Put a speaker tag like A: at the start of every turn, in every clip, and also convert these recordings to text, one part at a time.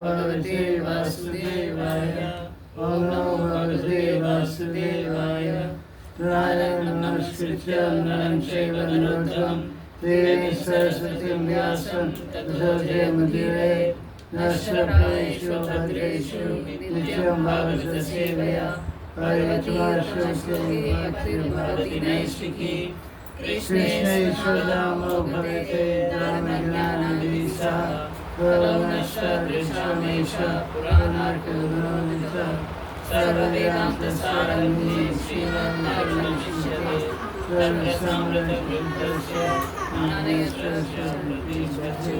A: Bhagavate Vasudevaya. Om Namo Bhagavate Vasudevaya. Narayana Namaskritya Naram Chaiva Narottam Devim Saraswatim Vyasam Tato Jayamudire Nasra Prayeshu Bhadreshu Nityam Bhagavata Sevaya Pariyatmarshuti Bhakti Bhagavati Naistiki Krishna Ishwadamo Bhavate Dharma Jnana Visa Kalanashta Rishamesha Puranarka Vinodita Sarva Vedanta Saramuni Srimad Bhagavatam Sarva Samrata Vidyasya Anayastasya Vijjati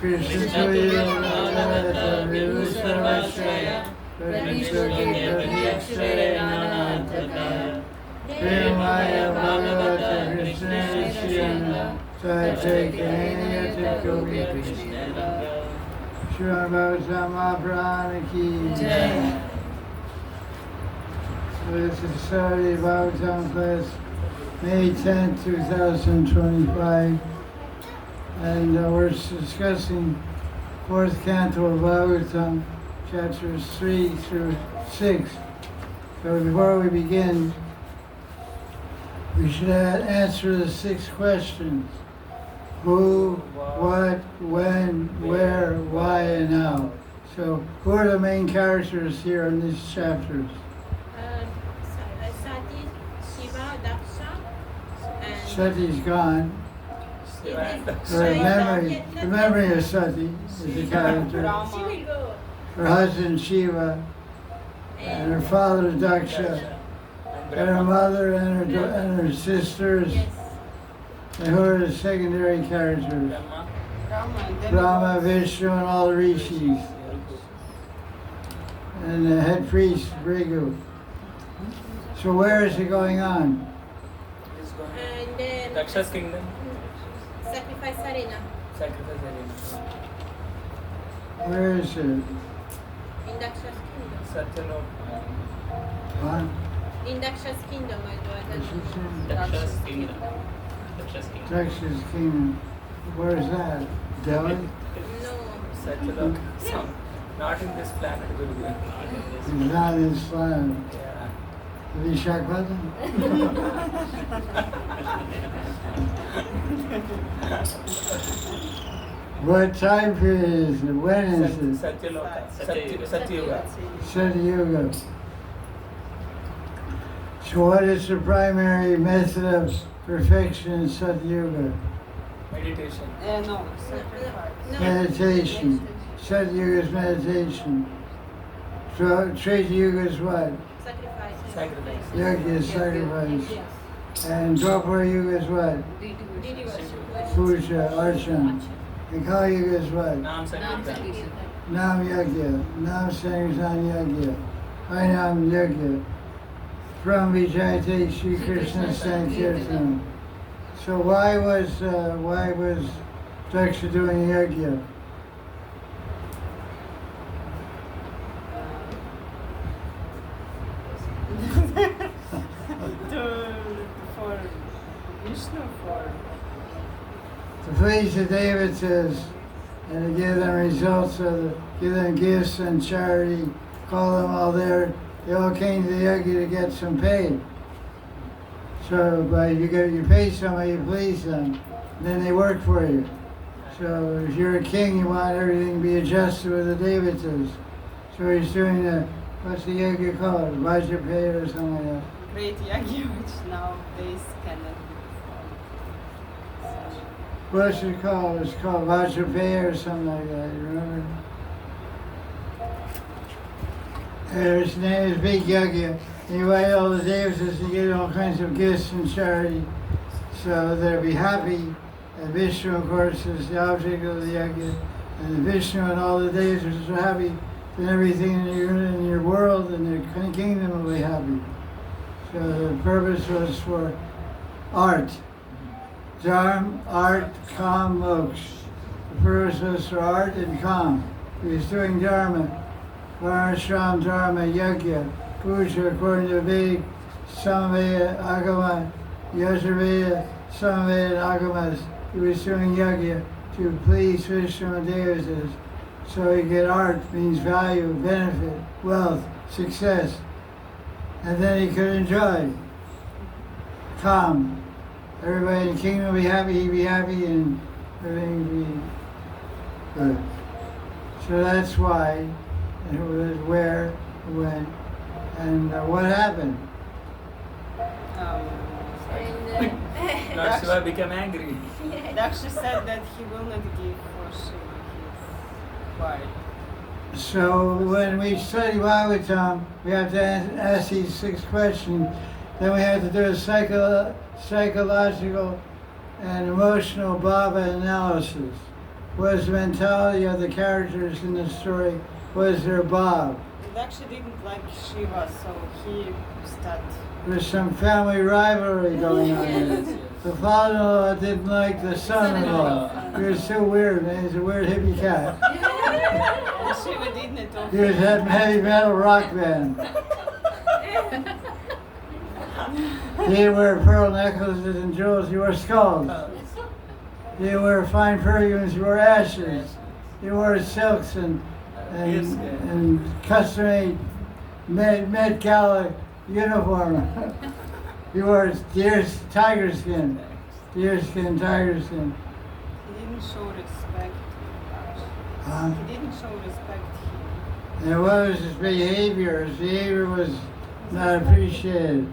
A: Krishna Tuya Bhagavata Viru Sarvashraya Pradishoge Pradiyakshare Nanarthakaya Premaya Bhagavata Krishna Sriyana Sachaitanya Takovi Krishna Srimad Bhagavatam Maharaj Ki Jai. This is Saturday Bhagavatam class, May 10, 2025, and we're discussing fourth canto of Bhagavatam, chapters 3 through 6. So before we begin, we should answer the 6 questions: who, what, when, where, why, and how. So who are the main characters here in these chapters? Sati's gone. The memory of Sati is the character. Her husband Shiva, and her father Daksha, and her mother and her sisters, and who are the secondary characters? Brahma, Vishnu, and all the rishis, and the head priest Brigu. So where is it going on?
B: Daksha's kingdom.
C: Sacrifice arena.
B: Sacrifice arena.
A: Where is it?
C: In Daksha's kingdom.
B: Satyalok.
A: Huh?
C: In Daksha's kingdom, I do.
B: Daksha's kingdom. Daksha's kingdom.
A: Daksha's kingdom. Where is that? Delhi?
C: No.
B: Satyalok. Not in this planet, Gurudev.
A: It's not in this planet.
B: Yeah.
A: Vishakpatam? What time period is it? When is it?
B: Satyaloka. Satyuga.
A: Satyuga. So what is the primary method of perfection in Satyuga?
B: Meditation.
C: No.
A: Meditation. Satyuga is meditation. So Treta Yuga is what?
B: Sacrifice.
A: Yajna is sacrifice. And Dwapara Yuga is what? Puja, Archana. And Kali Yuga is what?
B: Nam Sankirtan.
A: Nam Yajna. Nam Sankirtan Yajna. Harinam Yajna. From Vijayate Sri Krishna Sankirtan. So why was Daksha doing Yajna?
D: For Vishnu,
A: to please the devatas and to give them results give them gifts and charity, call them all there. They all came to the yajna to get some pay. So you pay somebody, you please them, then they work for you. So if you're a king, you want everything to be adjusted with the devatas. So he's doing what's the yajna called? Vajrapaya or something like that.
D: great yagi, which nowadays cannot be performed.
A: What's it called? It's called Vajrapaya or something like that, you remember? His name is Big Yagya. You invite all the devatas to get all kinds of gifts and charity, so they'll be happy. And Vishnu, of course, is the object of the yagya. And Vishnu and all the devatas are happy, then everything in your world and your kingdom will be happy. So the purpose was for art. Dharma, art, calm, moksha. The purpose was for art and calm. He was doing dharma. Varnashram Dharma Yajna, Puja according to Vedic, Samveda, Agama, Yajurveda, Samveda, and Agamas. He was doing Yajna to please Vishnu and Devatas. So you get art means value, benefit, wealth, success. And then he could enjoy. Calm. Everybody in the kingdom will be happy, he'd be happy, and everything would be good. So that's why, and it was where, when, and what happened.
C: And
B: Lord Shiva became angry.
D: Daksha said that he will not give for Shiva his wife.
A: So when we study Bhagavatam, we have to ask these 6 questions. Then we have to do a psychological and emotional Bhava analysis. What is the mentality of the characters in the story? What is their Bhav?
D: Daksha didn't like Shiva, so he started.
A: There's some family rivalry going on here. The father-in-law didn't like the son-in-law. He was so weird, man. He's a weird hippie cat.
D: And Shiva didn't
A: He was a heavy metal rock band. He didn't wear pearl necklaces and jewels, he wore skulls. He didn't wear fine perfumes, he wore ashes. He wore silks and custom-made Met Gala uniform. He wore tiger skin, tiger skin.
D: He didn't show respect to Daksha. He didn't show respect to him.
A: And what was his behavior? His behavior was not appreciated.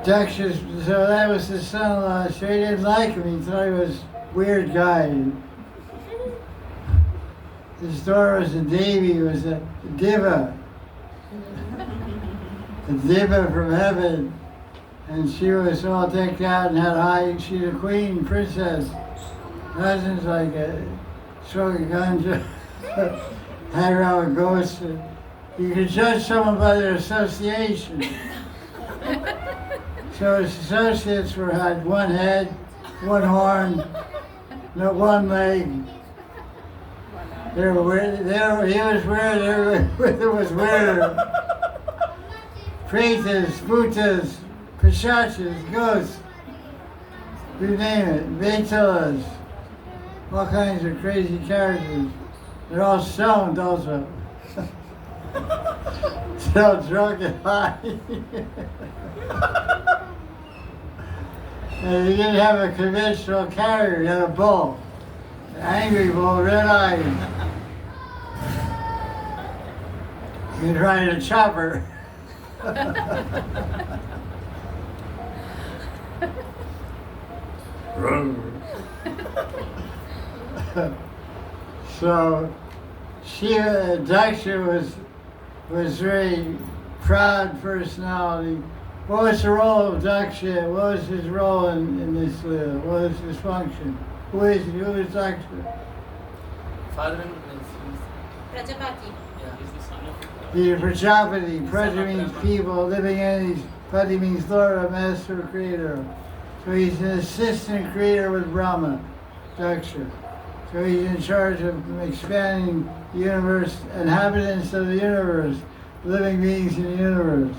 A: Daksha, so that was his son-in-law, so he didn't like him. He thought he was a weird guy. His daughter was a Devi, was a diva. A diva from heaven. And she was all decked out and had she's a queen, princess. Her husband's like a smoking ganja, hang around with ghosts. You can judge someone by their association. So his associates had one head, one horn, no one leg. They were weird. He was weird. Everyone was weirder. Pretas, Bhutas, Pishachas, ghosts, you name it, Vaitalas, all kinds of crazy characters. They're all stoned also. Still drunk and high. And he didn't have a conventional carrier, he had a bull. An angry bull, red eyes. He was riding a chopper. So Daksha was very proud personality. What was the role of Daksha? What was his role in this Leela? What was his function? Who is Daksha?
B: Father-in-law.
C: Prajapati.
A: He's a Prajapati. Praja means people, living entities. Pati means Lord, master, creator. So he's an assistant creator with Brahma, Daksha. So he's in charge of expanding the universe, inhabitants of the universe, living beings in the universe.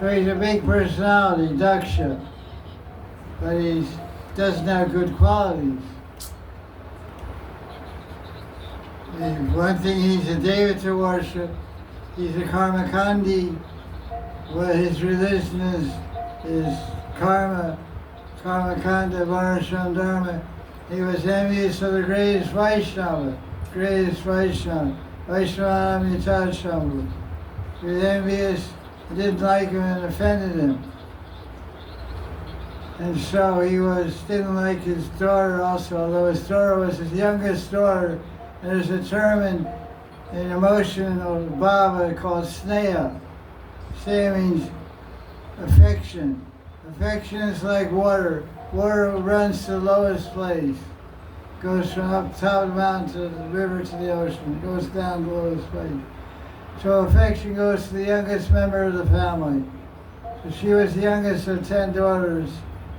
A: So he's a big personality, Daksha. But he doesn't have good qualities. And one thing, he's a Devata worship. He's a Karmakandi. What his religion is karma, Karmakanda, Varnashram Dharma. He was envious of the greatest Vaishnava, Vaishnava Yatad Shambhu. He was envious, he didn't like him and offended him. And so he didn't like his daughter also, although his daughter was his youngest daughter. There's a term in emotional Bhava called sneha. Sneha means affection. Affection is like water. Water runs to the lowest place. Goes from up top of the mountain to the river to the ocean. It goes down to the lowest place. So affection goes to the youngest member of the family. So she was the youngest of 10 daughters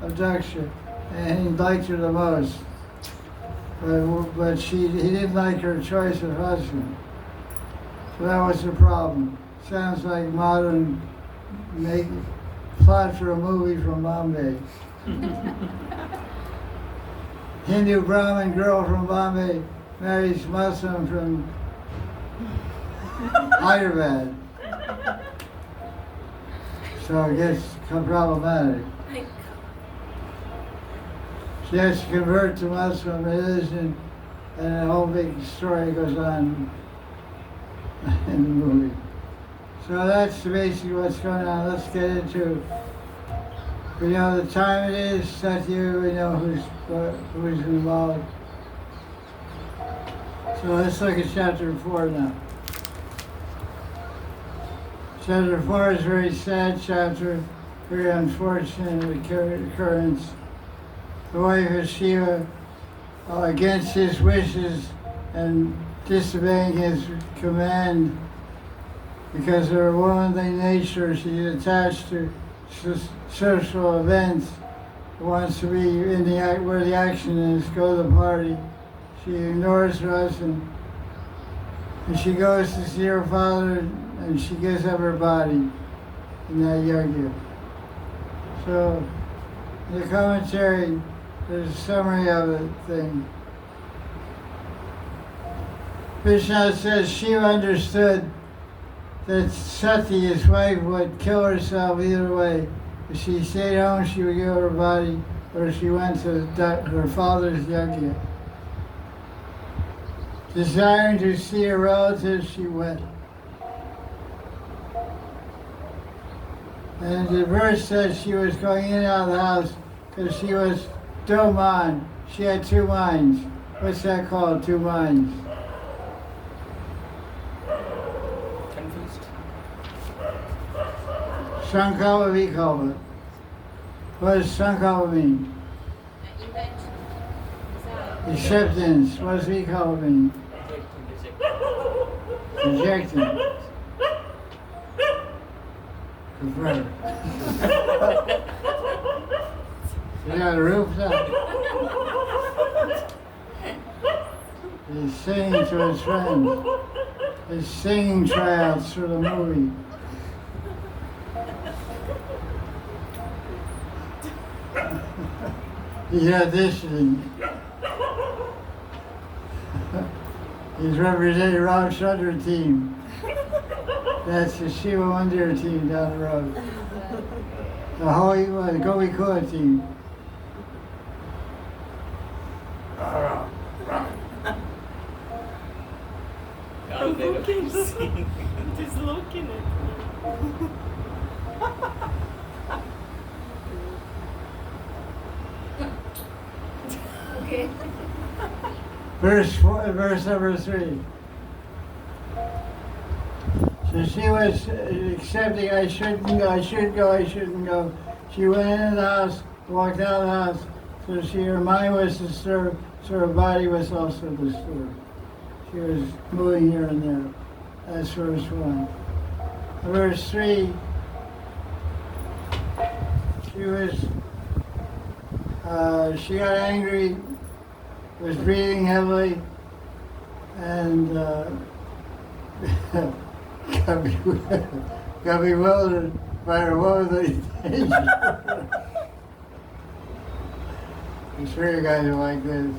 A: of Daksha, and he liked her the most. But he didn't like her choice of husband. So that was the problem. Sounds like modern plot for a movie from Bombay. Hindu Brahmin girl from Bombay marries Muslim from Hyderabad. So it gets problematic. She has to convert to Muslim religion, and a whole big story goes on in the movie. So that's basically what's going on. Let's get into, we know the time it is, Satya, we know who's involved. So let's look at chapter 4 now. Chapter 4 is a very sad chapter, very unfortunate occurrence. The wife of Shiva, against his wishes and disobeying his command, because of her womanly nature, she's attached to social events, wants to be in where the action is, go to the party. She ignores her husband, and she goes to see her father, and she gives up her body in that yajna. So, in the commentary, there's a summary of the thing. Krishna says Shiva understood that Sati, his wife, would kill herself either way. If she stayed home, she would give her body, or if she went to her father's yajna. Desiring to see her relatives, she went. And the verse says she was going in and out of the house because she was Doman. She had two minds. What's that called, two minds?
B: Confused.
A: Sankalpa Vikalpa. What does Sankalpa mean?
C: Invention. Desire.
A: Acceptance. What does Vikalpa mean? Rejecting. Prefer. You got a roof up. He's singing to his friends. His singing tryouts for the movie. He's auditioning. He's representing Ram Chandra team. That's the Shiva Mandir team down the road. The Govikula team.
D: He's looking at me.
C: Okay.
A: Verse number 3. So she was accepting, I shouldn't go. She went into the house, walked out of the house, so her mind was disturbed, so her body was also disturbed. She was moving here and there. That's verse 1. Verse 3, she got angry, was breathing heavily, and got bewildered by her womanly nature. I'm sure you guys are like this.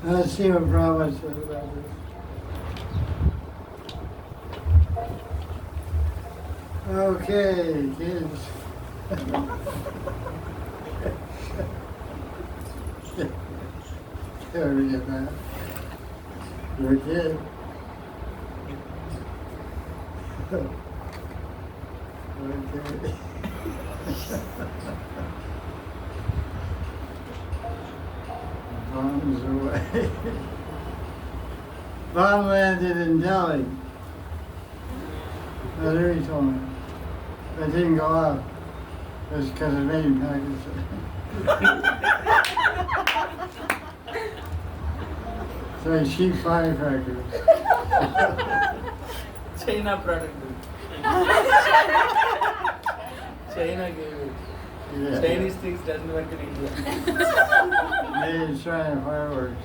A: Let's see what Prabhupada says about this. Okay, kids. Never forget that. You're a kid. Okay. Bombs away. Bomb landed in Delhi. That's what he told me. But it didn't go up. It was because it made in Pakistan. So it's cheap firecrackers.
B: China product. China gave it.
A: Yeah.
B: Chinese things doesn't work in India.
A: Made in China fireworks.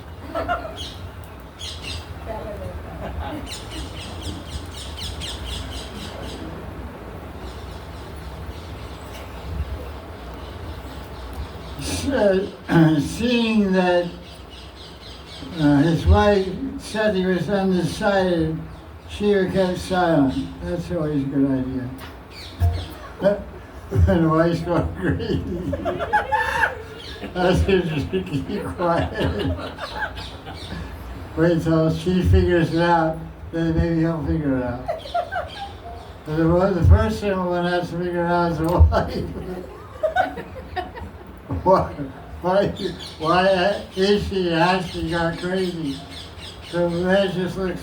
A: seeing that his wife said he was undecided, Shiva kept silent. That's always a good idea. And the wife's going crazy. I said, just keep quiet. Wait till she figures it out, then maybe he'll figure it out. But the first thing one has to figure out is the wife. Why is she actually got crazy? So Maharaj just looks.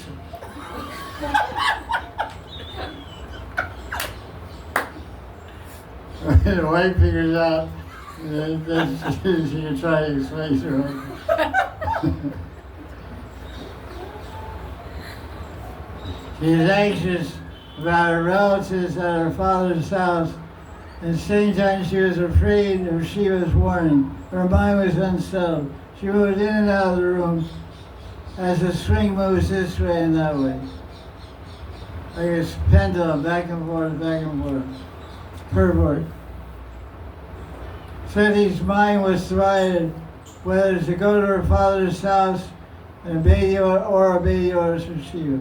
A: When the wife figures out, then she can try to explain to her. She is anxious about her relatives at her father's house, and at the same time she was afraid of Shiva's warning. Her mind was unsettled. She moved in and out of the room as the swing moves this way and that way. Like a pendulum, back and forth, back and forth. Purport. Sati's mind was divided whether to go to her father's house and obey the orders of Shiva.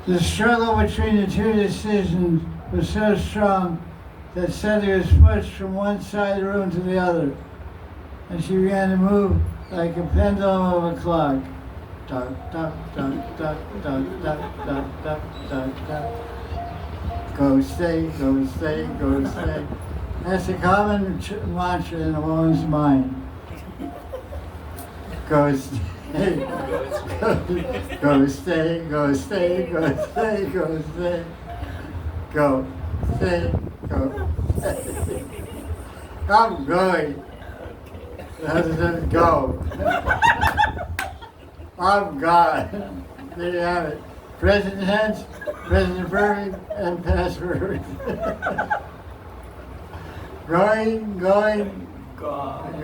A: The struggle between the two decisions was so strong that Sati was pushed from one side of the room to the other, and she began to move like a pendulum of a clock. Duck, duck, duck, duck, duck, duck, duck, duck, duck, duck. Go stay, go stay, go stay. That's a common mantra in a woman's mind. Go stay. Go stay, go stay, go stay, go stay. Go stay, go stay. I'm going. Doesn't go. I'm gone. There you have it. Present tense, present perfect, and past perfect. Going, going, gone.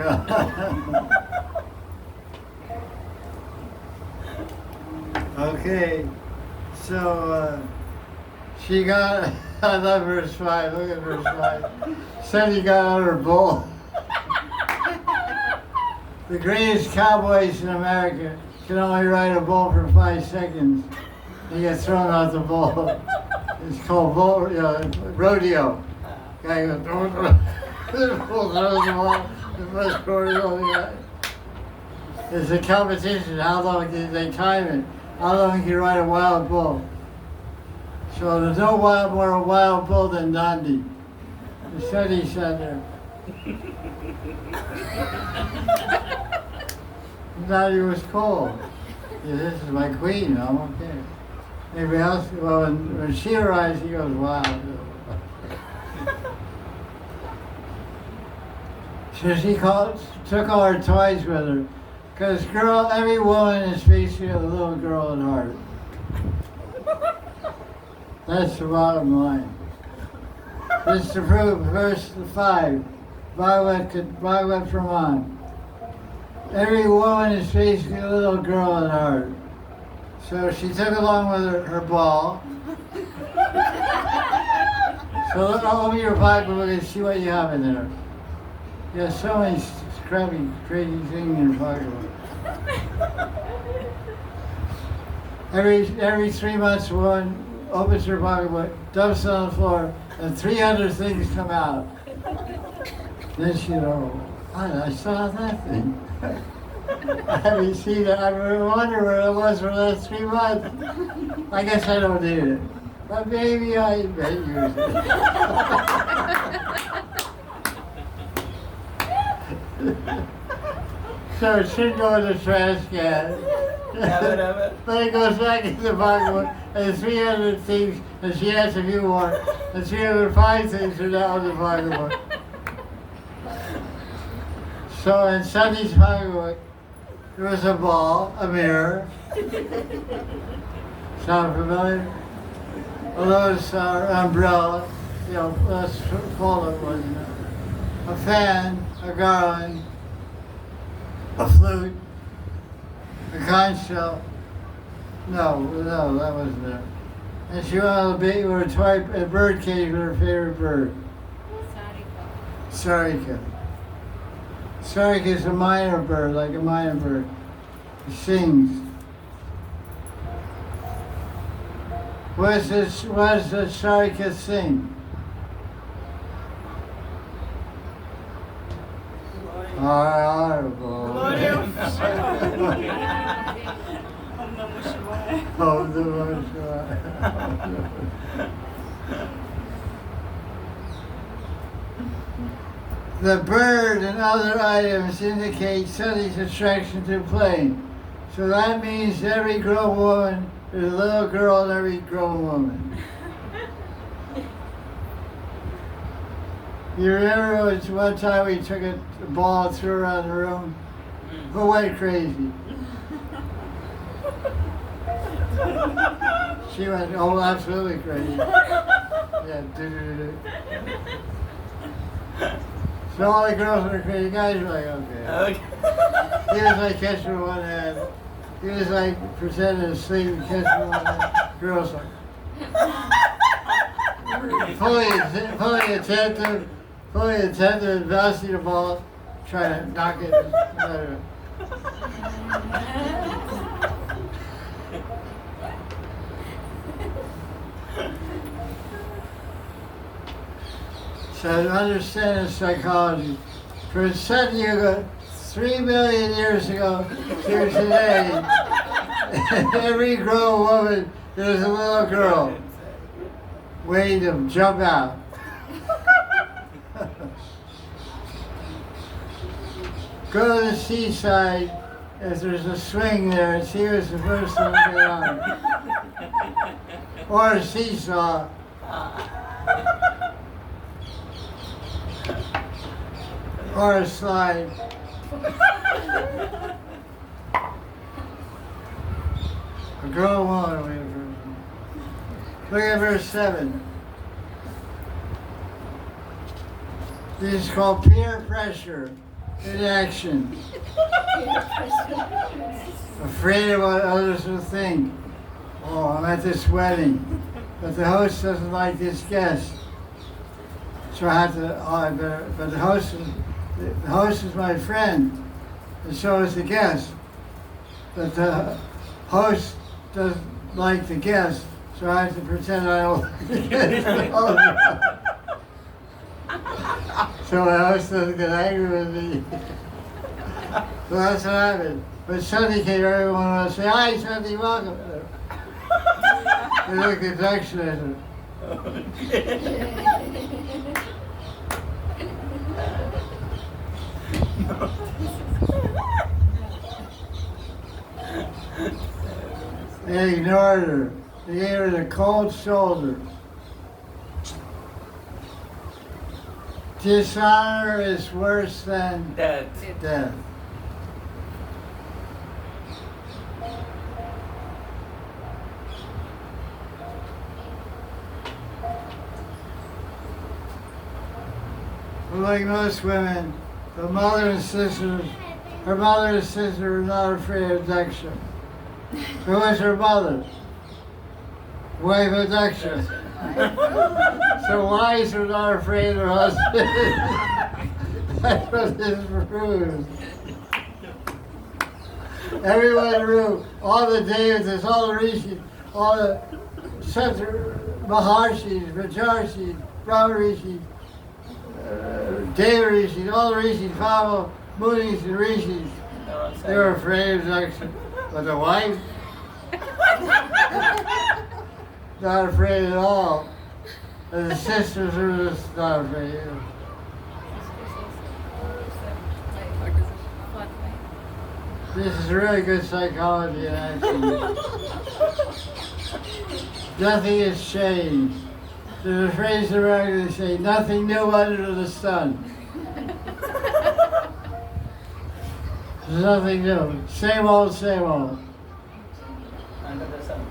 A: Okay, so she got, I love verse 5, look at verse 5. Said he got out her bull. The greatest cowboys in America can only ride a bull for 5 seconds. He gets thrown out the bull. It's called bull, rodeo. Guy goes, the bull throws him off, the first quarter on the guy. It's a competition, how long they time it. How long can you ride a wild bull? So there's no more wild bull than Nandi. The Seti sat there. Nandi was cold. Yeah, this is my queen, I'm okay. Everybody else, well, when she arrives, he goes, wow. So she took all her toys with her. Because every woman is basically a little girl at heart. That's the bottom line. This to prove verse 5, Bhagavat Praman. Every woman is basically a little girl at heart. So she took along with her ball. So look all over your pocketbook and see what you have in there. You have so many scrappy, crazy things in your pocketbook. Every 3 months, one opens her pocketbook, dumps it on the floor, and 300 things come out. Then she goes, I saw that thing. I haven't seen it. I wonder where it was for the last 3 months. I guess I don't need it. But maybe I may use it. So it should go in the trash can. But it goes back in the pocketbook, and the 300 things, and she has a few more, and 305 things are now in the pocketbook. So in Sunny's pocketbook, there was a ball, a mirror. Sound familiar? A lotus umbrella, let's fold it one. A fan, a garland, a flute, a conch shell. No, that wasn't there. And she wanted to be with a bird cage with her favorite bird.
C: Sarika.
A: Sarika. Sark is a minor bird, like a minor bird. It sings. What does the Sarika sing?
D: Glory of Shiva. Om Namah Shivaya.
A: Oh, the The bird and other items indicate Sunny's attraction to playing. So that means every grown woman, there's a little girl in every grown woman. You remember one time we took a ball and threw around the room? Who went crazy? She went, oh, absolutely crazy. Yeah, do. So all the girls were crazy. Guys were like, okay. He was like catching one hand. He was like pretending to sleep and catching one hand. Girls like, fully attentive, bouncing the ball, trying to knock it. So to understand the psychology, from Sat Yuga, 3 million years ago to today, every grown woman, there's a little girl waiting to jump out. Go to the seaside, if there's a swing there, and see who's the first one to get on. Or a seesaw. Or a slide. A girl woman. Look at verse 7. This is called peer pressure in action. Afraid of what others will think. Oh, I'm at this wedding, but the host doesn't like this guest. So I have to, but the host is my friend, and so is the guest. But the host doesn't like the guest, so I have to pretend I don't like the guest. So my host doesn't get angry with me. So that's what happened. But Sunday came, everyone would say, hi Sunday, welcome. They look at the accident. They ignored her. They gave her the cold shoulder. Dishonor is worse than
B: Death.
A: death. Like most women, her mother and sister are not afraid of Daksha. Who was her mother? Wife of Daksha. So wives are not afraid of their husband. That's what this proves. Everyone in the room, all the Devatas, all the Rishis, all the Maharshis, Rajarshis, Brahma Rishis, Deva Rishis, all the Rishis, Pava, Munis and Rishis, they were afraid of Daksha. But the wife, not afraid at all. And the sisters are just not afraid. This is really good psychology in action. Nothing has changed. There's a phrase around they say, nothing new under the sun. There's nothing new. Same old, same old.
B: Under the sun.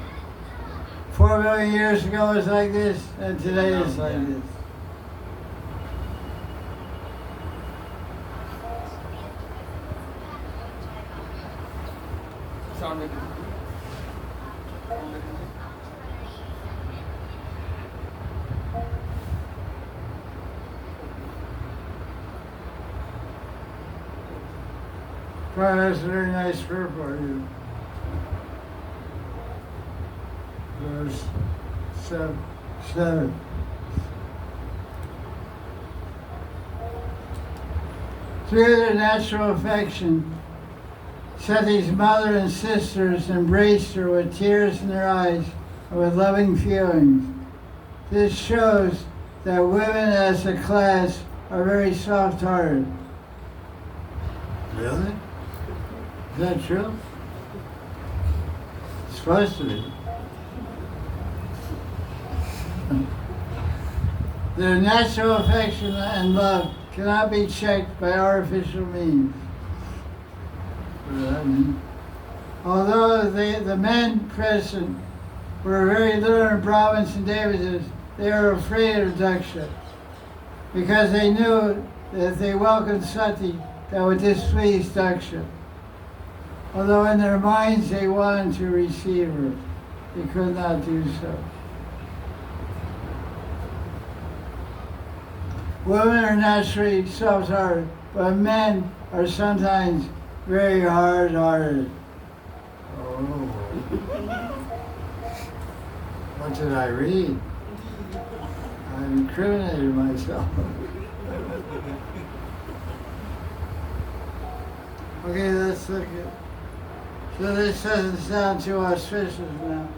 A: 4 million years ago it was like this, and today it's like this.
B: Sounded.
A: Probably that's a very nice prayer for you. Verse 7. Through their natural affection, Sati's mother and sisters embraced her with tears in their eyes and with loving feelings. This shows that women as a class are very soft-hearted. Really? Is that true? It's supposed to be. Their natural affection and love cannot be checked by artificial means. What does that mean? Although the men present were very learned Brahmins and Devatas, they were afraid of Daksha because they knew that if they welcomed Sati, that would displease Daksha. Although in their minds they wanted to receive her, they could not do so. Women are naturally soft-hearted, but men are sometimes very hard-hearted. Oh. What did I read? I incriminated myself. Okay, let's look at. So this doesn't sound too auspicious now.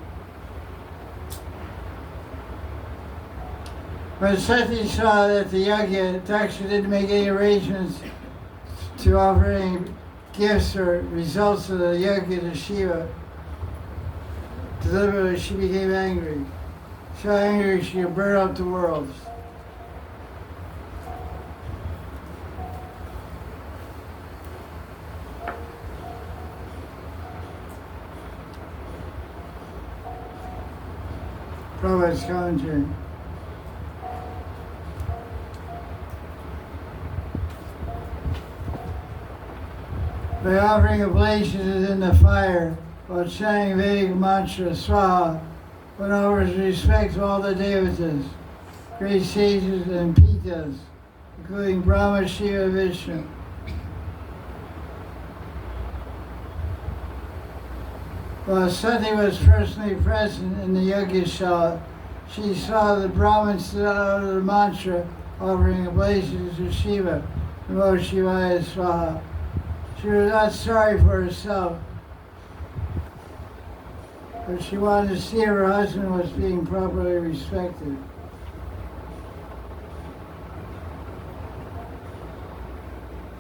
A: When Sati saw that the yajna, Daksha didn't make any arrangements to offer any gifts or results of the yajna to Shiva, deliberately she became angry. So angry she could burn up the world. Prabhupada's commentary. By offering oblations in the fire while chanting Vedic mantra Swaha, one offers respect to all the devatas, great sages and pitas, including Brahma, Shiva, Vishnu. While Sati was personally present in the Yajna, she saw the Brahmins stood out of the mantra offering oblations to Shiva, Namo Shivaya Swaha. She was not sorry for herself, but she wanted to see if her husband was being properly respected.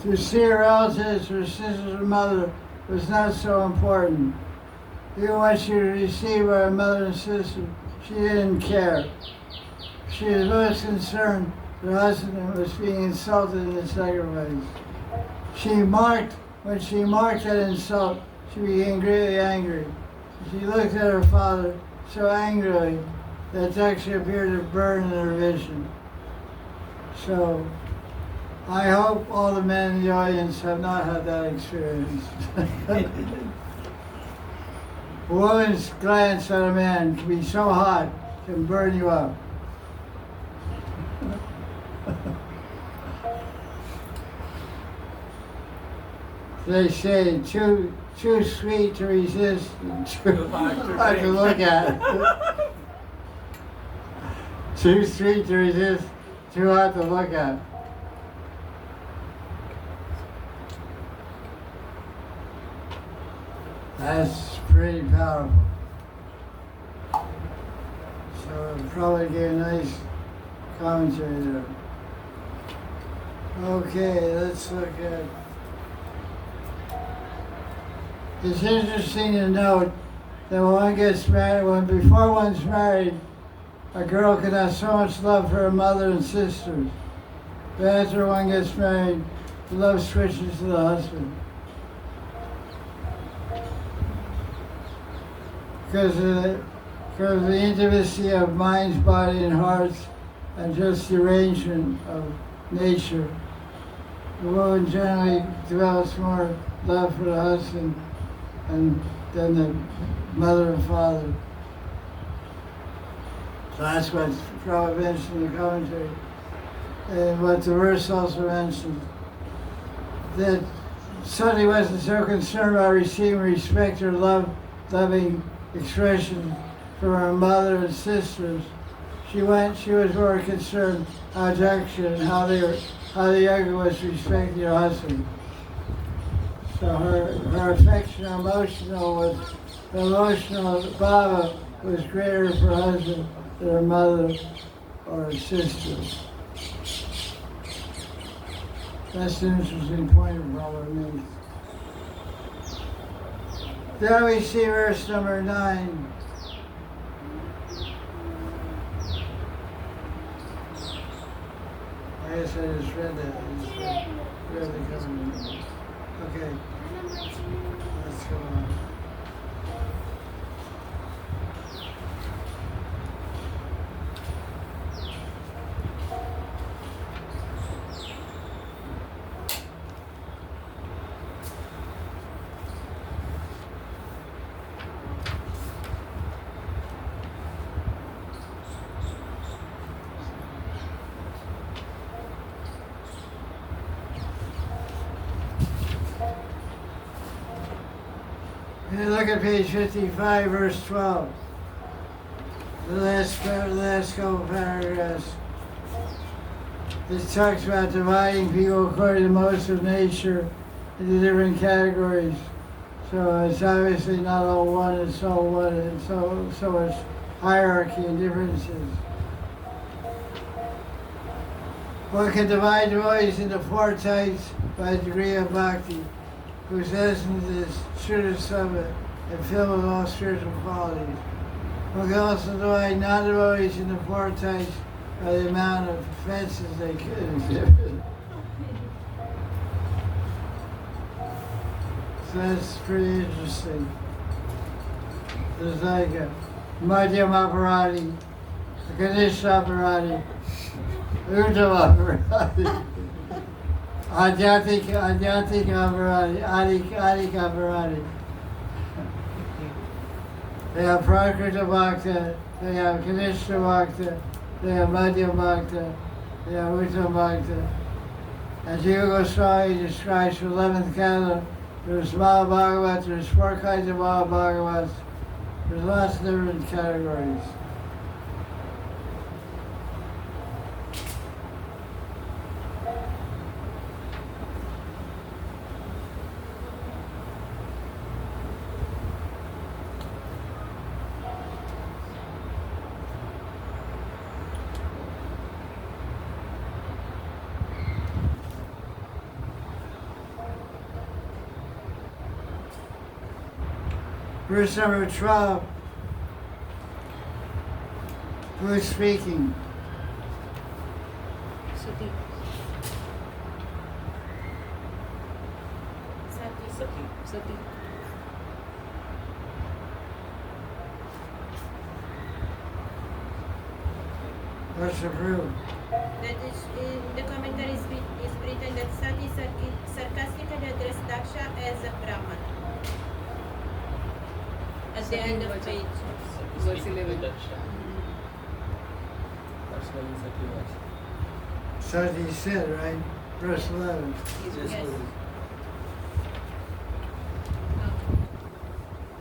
A: To see her relatives, her sisters and mother was not so important. Even when she was received by her mother and sister, she didn't care. She was most concerned that her husband was being insulted in the sacrifice. When she marked that insult, she became greatly angry. She looked at her father so angrily that Daksha appeared to burn in her vision. So, I hope all the men in the audience have not had that experience. A woman's glance at a man can be so hot, it can burn you up. They say too sweet to resist and too hard to look at. Too sweet to resist, too hard to look at. That's pretty powerful. So it probably gave a nice commentary there. Okay, let's look at. It's interesting to note that when one gets married, before one's married, a girl can have so much love for her mother and sisters. But after one gets married, the love switches to the husband. Because of the intimacy of minds, body, and hearts, and just the arrangement of nature, the woman generally develops more love for the husband than the mother and father. So that's what Prabhupada mentioned in the commentary. And what the verse also mentions, that Sati wasn't so concerned about receiving respect or loving expression from her mother and sisters. She was more concerned how Daksha and how the younger was respecting her husband. So her affection, emotional Baba was greater for her husband than her mother or her sisters. That's an interesting point of Brahma means. Then we see verse number 9. I guess I just read that. I just read the comment. Okay, let's go on. And look at page 55, verse 12. The last couple paragraphs. This talks about dividing people according to modes of nature into different categories. So it's obviously not all one, it's all one, and so much hierarchy and differences. One can divide devotees into 4 types by degree of bhakti, whose essence is Shuddha Sattva and filled with all spiritual qualities. One can also divide non-devotees into 4 types by the amount of offenses they could exhibit. So that's pretty interesting. There's like a Madhyam Aparati, a Kanishta Aparati, Uttam Aparati, Adhyatik Aparati, Adik Aparati. They have Prakrita Bhakta, they have Kanishta Bhakta, they have Madhyam Bhakta, they have Uttam Bhakta. As Jiva Goswami describes for 11th canto, there's Mahabhagavat, there's 4 kinds of Mahabhagavats, there's lots of different categories. Verse number 12, who is speaking?
C: Sati. Sati.
A: What's the proof?
C: That is, in the commentary is written that Sati sarcastically addressed Daksha as a Brahman. At the end of page.
D: Verse 11.
B: That's why he
A: So he said, right? Verse 11.
C: Yes.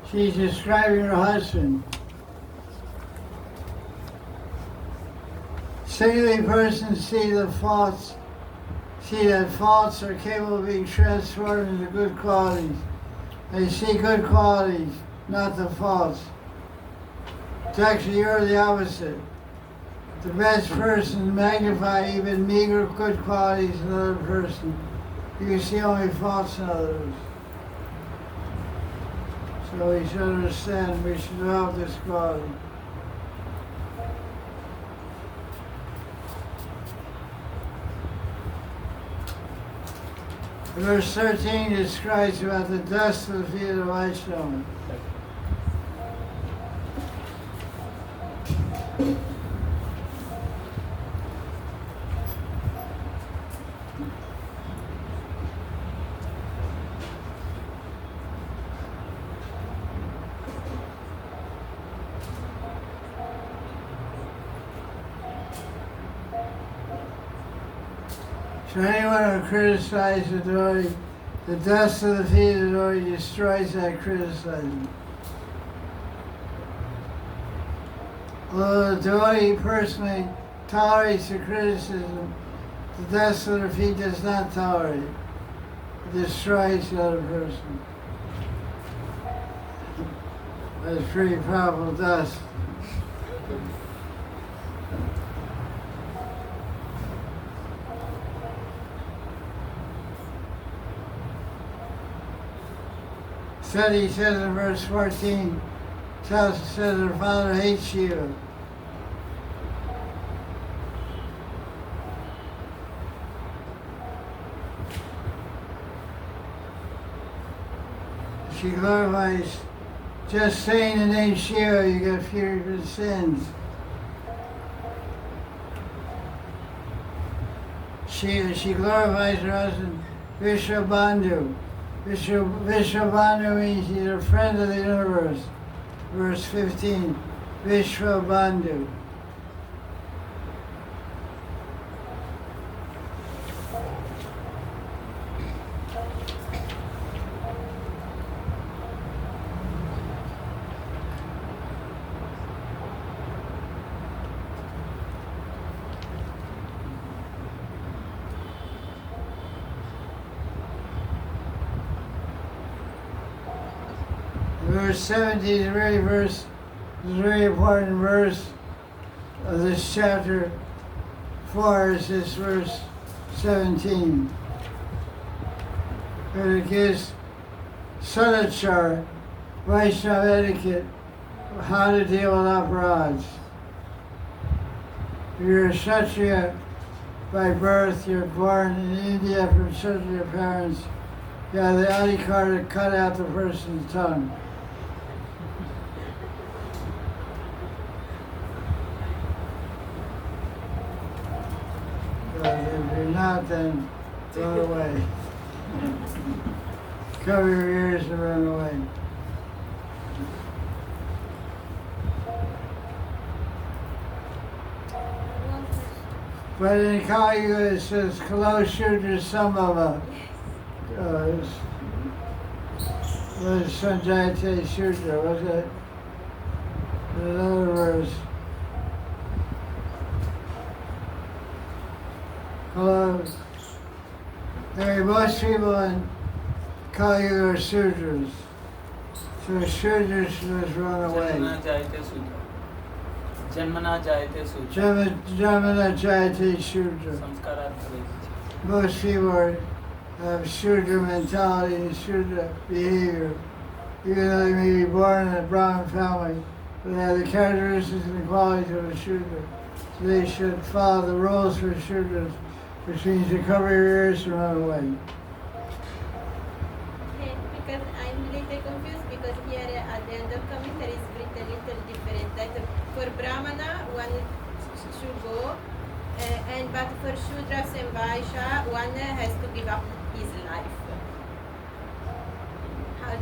A: She's describing her husband. Singularly persons see that faults are capable of being transformed into good qualities. They see good qualities, not the faults. Actually, you're the opposite. The best person magnify even meager good qualities in another person. You can see only faults in others. So we should understand, we should develop this quality. Verse 13 describes about the dust of the feet of the Vaishnava. So anyone who criticizes the devotee The dust of the feet of the Lord destroys that criticism. Although the devotee personally tolerates the criticism, the dust of the feet does not tolerate it. It destroys the other person. That's pretty powerful dust. He says in verse 14, says the Father hates you. She glorifies, just saying the name Shiva, you get forgiven sins. She glorifies her husband, Vishabandhu. Vishabandhu means he's a friend of the universe. Verse 15, Vishwabandhu. Verse 17 is a very important verse of this chapter 4 is this verse 17. And it gives Sadachar, Vaishnava etiquette, how to deal with aparadhs. If you're a Kshatriya by birth, you're born in India from Kshatriya parents, you have the adhikar to cut out the person's tongue. If you're not, then run away. Cover your ears and run away. But in Kali Yuga it says, Kalo Shudra Sambhava. Was Sanjayate Shudra, was it? In other words, hello. Most people in Kali Yuga are Sudras. So Sudras must run away.
B: Janmana Jayate Sudra.
A: Janmana Jayate Shudra.
B: Samskarat
A: Most people have Shudra mentality and Shudra behavior. Even though they may be born in a Brahmin family, but they have the characteristics and the qualities of a Shudra. So they should follow the rules for Shudras, which means to cover your ears and run away.
C: Okay, because I'm a little confused because here at the end of commentary is written a little different. That for Brahmana, one should go, but for Shudras and Vaishya, one has to give up his life.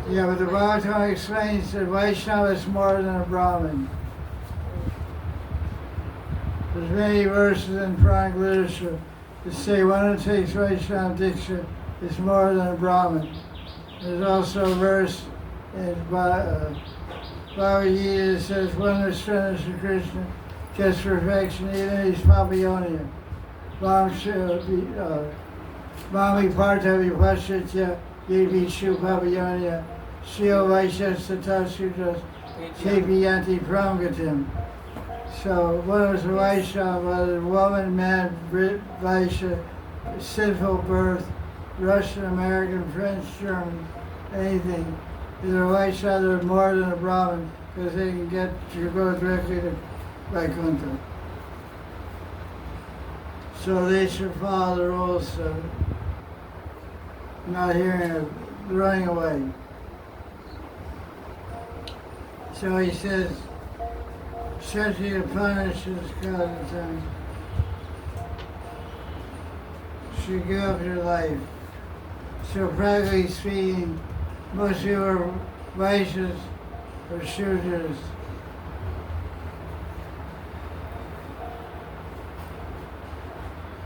A: Yeah, but the Bhagavatam explains that Vaishnava is more than a Brahmin. There's many verses in Puranic literature that say one who takes Vaishnava Diksha is more than a Brahmin. There's also a verse in Babaji that says one who surrenders to Krishna gets perfection, even if he's Papayonia. Mami Partha Vipashitya Yevishu Papayonia Shio Vaishya Sata Sudras Kepiyanti Pramgatim. So one was a Vaishya, whether woman, man, Brit, Vaishya, sinful birth, Russian, American, French, German, anything. Either a Vaishya or more than a Brahmin, because they can get to go directly to Vaikuntha. So they should follow the rules of not hearing it, running away. So he says, Kshatriya punishes God of time. Should give up your life. So practically speaking, most people are Vaishyas or Shudras.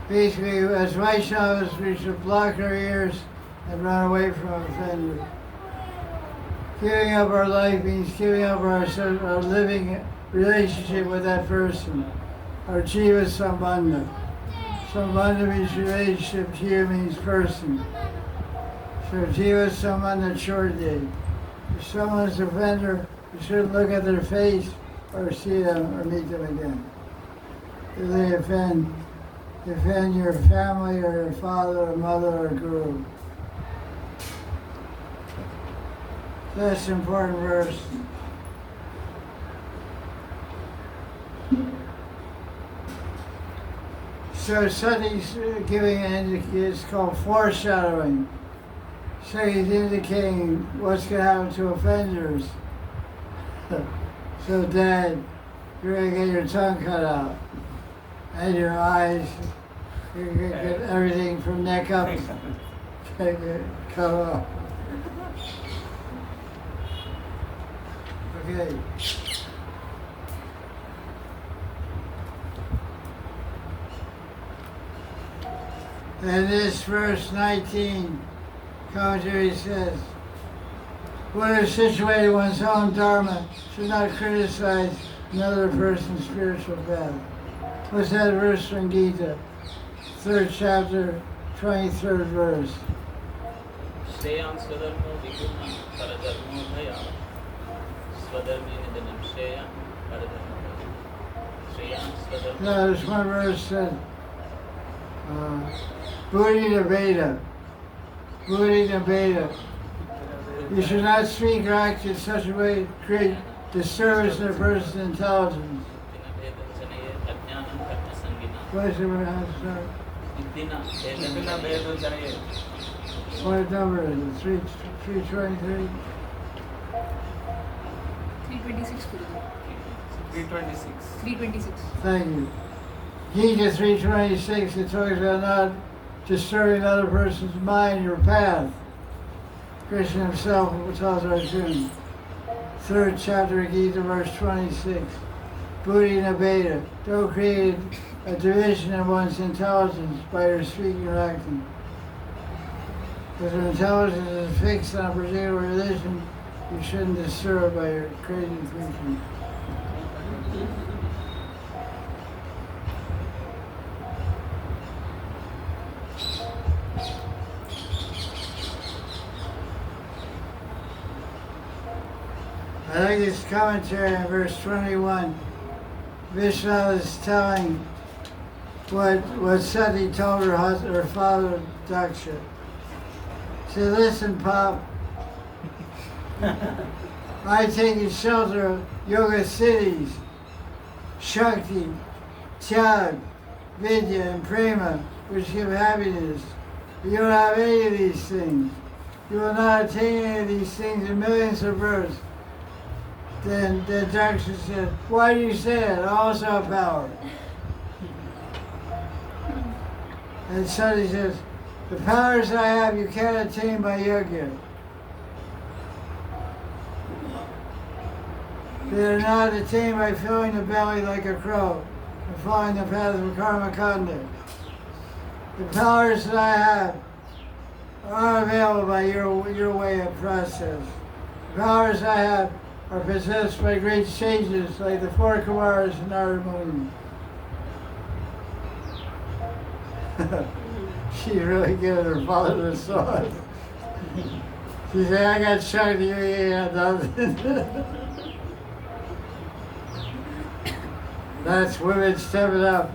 A: Basically, as Vaishnavas, we should block our ears and run away from offenders. Giving up our life means giving up our living relationship with that person. Our jiva sambandha. Sambandha means relationship, jiva means person. So jiva sambandha chorde. If someone's an offender, you shouldn't look at their face or see them or meet them again. If they offend your family or your father or mother or guru. That's an important verse. So Sati's giving it's called foreshadowing. So he's indicating what's going to happen to offenders. So Dad, you're going to get your tongue cut out. And your eyes, you're going to get everything from neck up cut off. Okay. And this verse 19, commentary says, whoever situated one's own dharma should not criticize another person's spiritual path. What's that verse from Gita? 3rd chapter, 23rd verse.
E: Shreyan swadharmo viguna paradharmo bhaya swadharme nidanam shreyan paradharmo bhaya Shreyan swadharmo.
A: No, there's one verse said, Buddhi to Veda. Buddhi to Veda. You should not speak or act in such a way to create disturbance in a person's intelligence. What is it? What number is it? 323?
F: 326.
B: 326.
F: 326.
A: Thank you. Gita 326, it talks about not disturbing another person's mind or path. Krishna himself tells Arjuna. 3rd chapter of Gita, verse 26. Buddhi Nabeda. Don't create a division in one's intelligence by your speaking or acting. If your intelligence is fixed on a particular religion, you shouldn't disturb by your crazy thinking. I like this commentary in verse 21. Vishnu is telling what Sati told her father Daksha. She said, listen, Pop, I take in shelter of yoga cities, Shakti, Tyag, Vidya, and Prema, which give happiness. You don't have any of these things. You will not attain any of these things in millions of births. Then Daksha said, why do you say that? I also have power. And Sati says, the powers I have you can't attain by yoga. They are not attained by filling the belly like a crow and following the path of karma kanda. The powers that I have are available by your way of process. The powers I have are possessed by great sages like the 4 Kumaras and Narada Muni. She really gave her father the sword. She said, I got Shakti, you ain't got nothing. That's women stepping up.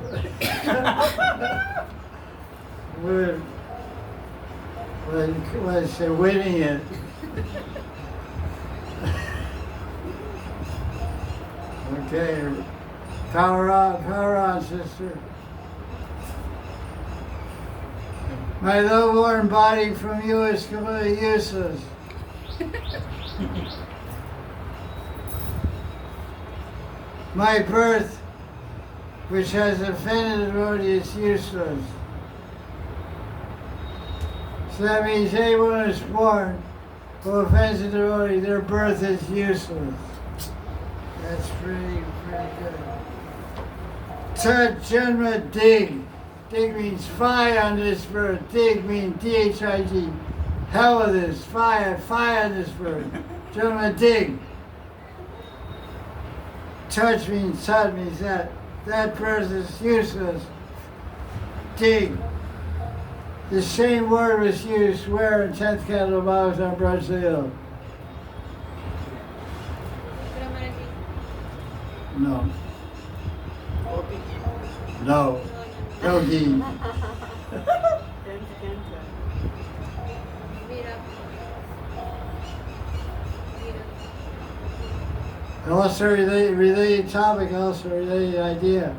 A: Women, when I say winning it. Okay, power on, sister. My low-born body from you is completely useless. My birth, which has offended the devotee, is useless. So that means anyone who's born who offends the devotee, their birth is useless. That's pretty good. Tat Janma Dig. Dig means fight on this birth. Dig means D-H-I-G. hell with this, fire this bird. Gentlemen, dig. Touch me, that person is useless. Dig. The same word was used where in 10th Canto Bhagavatam, Brazil. No. No. Yogi. Also related topic, also related idea.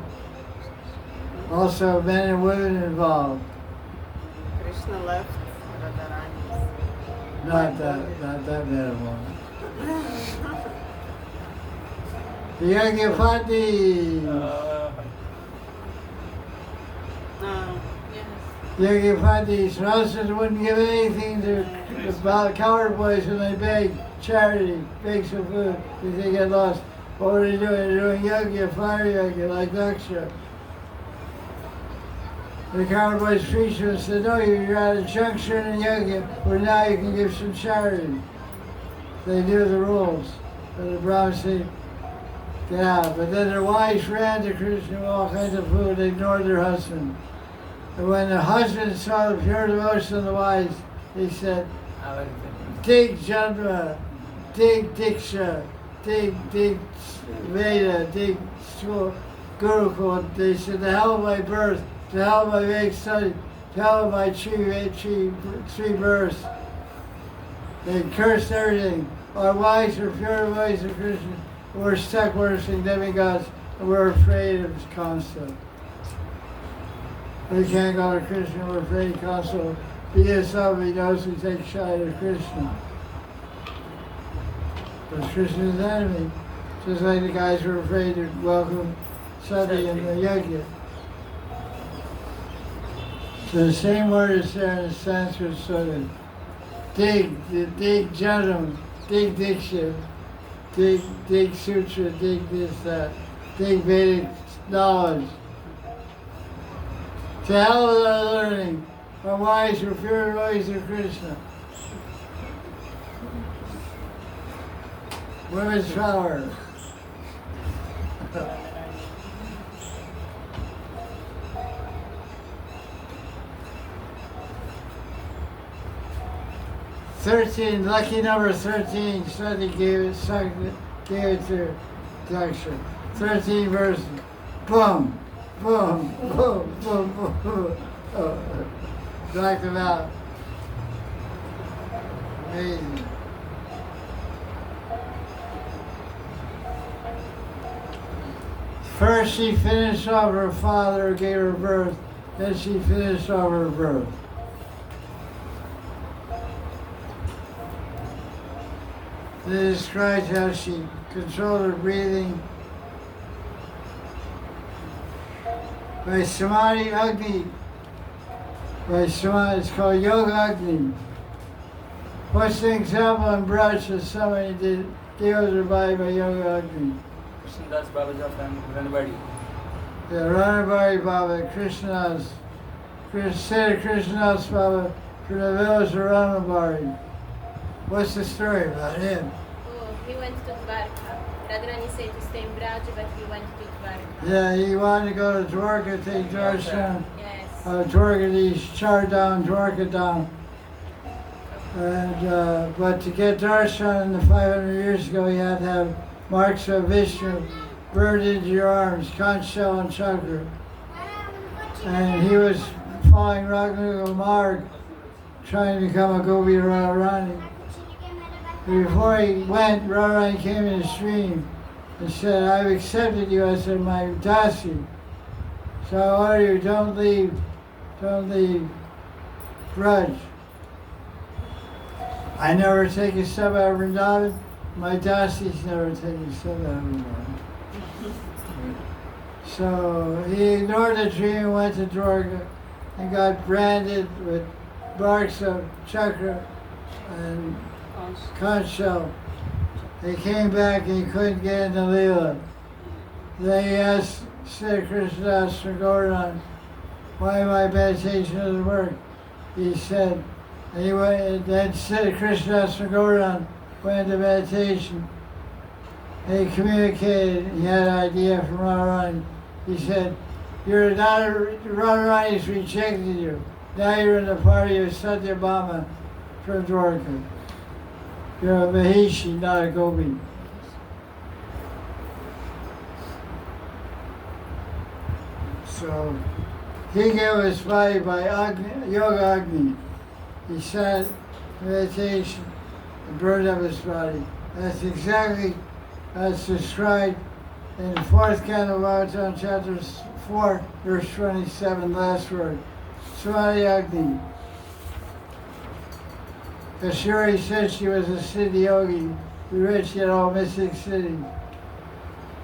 A: Also men and women involved.
D: Krishna left Radharani.
A: Not that man and woman. The Yajnapati. Yajnapati's husbands wouldn't give anything to the coward boys when they beg charity, beg some food, because they get lost. What were they doing? They're doing yajna, fire yajna, like Daksha. The coward boys preached and said, no, you're at a junction in yajna where now you can give some charity. They knew the rules. But the Brahmins said, get out. But then their wives ran to Krishna with all kinds of food, they ignored their husband. And when the husband saw the pure devotion of the wives, he said, dig Janma, dig Diksha, dig Veda, dig Gurukul. They said, the hell of my birth, the hell of my Vedic study, the hell of my three births. They cursed everything. Our wives were pure devotees of Krishna. We're stuck worshiping demigods, and we're afraid of his concept. We can't go to Krishna, we're afraid of concept. Because somebody knows we take shy of Krishna. But Krishna's enemy. Just like the guys were afraid to welcome Sati in the yajna. So the same word is there in the Sanskrit Sutta. Dig Janam, dig Diksha, dig Sutra, dig this, that, dig Vedic knowledge. To hell with our learning. Our wives were pure devotees of Krishna. Women's power. Lucky number 13, Sati gave it to Daksha. 13 verses. Boom, boom, boom, boom, boom. Oh, knocked them out. Amazing. First she finished off her father who gave her birth, then she finished off her birth. They described how she controlled her breathing by Samadhi Agni. By Samadhi, it's called Yoga Agni. What's the example in Braj that somebody did heals her body by Yoga Agni?
B: Krishnadas Babaji from Ranabadi.
A: Yeah, Ranabadi Baba, Krishnadas. Said Krishnadas Baba from the village of Ranabadi. What's the story about him?
C: Oh, he went to Dwarka. Radharani said to stay in Braj, but he went to Dwarka.
A: Yeah, he wanted to go to Dwarka, take darshan.
C: Yes.
A: Dwarkadish, Chardham, Dwarkadam. And, but to get darshan 500 years ago, you had to have marks of Vishnu burned into your arms, conch shell and chakra. And he was following Raghunagar Marg, trying to become a Gopi Radharani. Before he went, Radharani came in his dream and said, I've accepted you as my dasi. So I order you, don't leave Braj. I never take a step out of Vrindavan. My dasis never take a step out of Vrindavan. So he ignored the dream and went to Dwarka and got branded with marks of chakra and conch shell. He came back and he couldn't get into Leela. Then he asked Sri Krishnadas Govardhan, why my meditation doesn't work? He said, Anyway, then said Krishna Goran went into meditation. He communicated, he had an idea from Radharani. He said, you're not Radharani's rejected you. Now you're in the party of Satyabhama from Dwarka. You're a Mahishi, not a Gopi. So he gave his body by Yoga Agni. He sat in meditation and burned up his body. That's exactly as described in the 4th Canto of Bhagavatam, chapter 4, verse 27, last word. Samadhi Agni. Kashuri said she was a Siddhi yogi, the rich yet all mystic cities.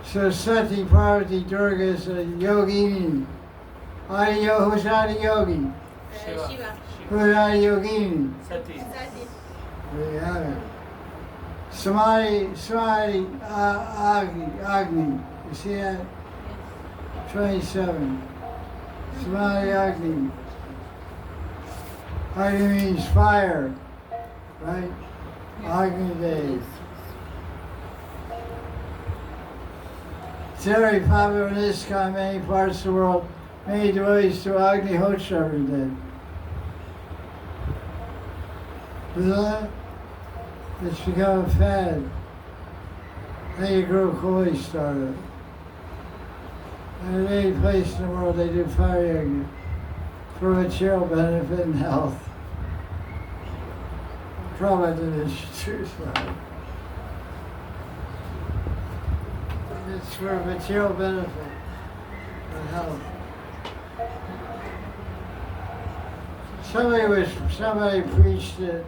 A: So Sati Parvati Durga is a yogini. Who's Adi Yogi?
C: Shiva.
A: Who's Adi Yogini?
B: Sati.
C: Sati.
A: There you have it. Samadhi Agni. You see that? 27. Samadhi Agni. Agni means fire, right? Agni Day. It's very popular in this kind of many parts of the world. Many devotees to Agni Hotra every day. Isn't that? It's become a fad. I think Guru Koli started. And in any place in the world they do fire yoga for material benefit and health. Prabhupada didn't introduce that. It's for material benefit and health. Somebody preached it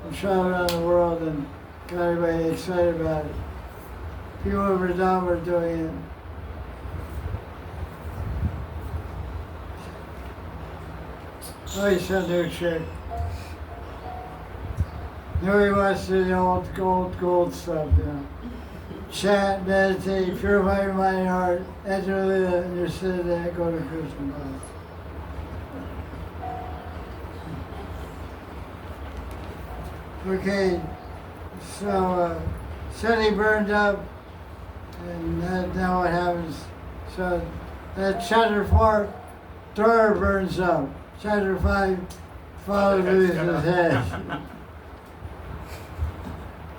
A: and traveled around the world and got everybody excited about it. People over down were doing it. Oh, he's some new trick. Nobody wants to do the old gold stuff, you know. Chant, meditate, purify your mind and heart, enter the and you're sitting there, go to Krishna class. Okay, so Seti burned up, and now what happens? So that chapter 4, Dora burns up. Chapter 5, Father loses his head.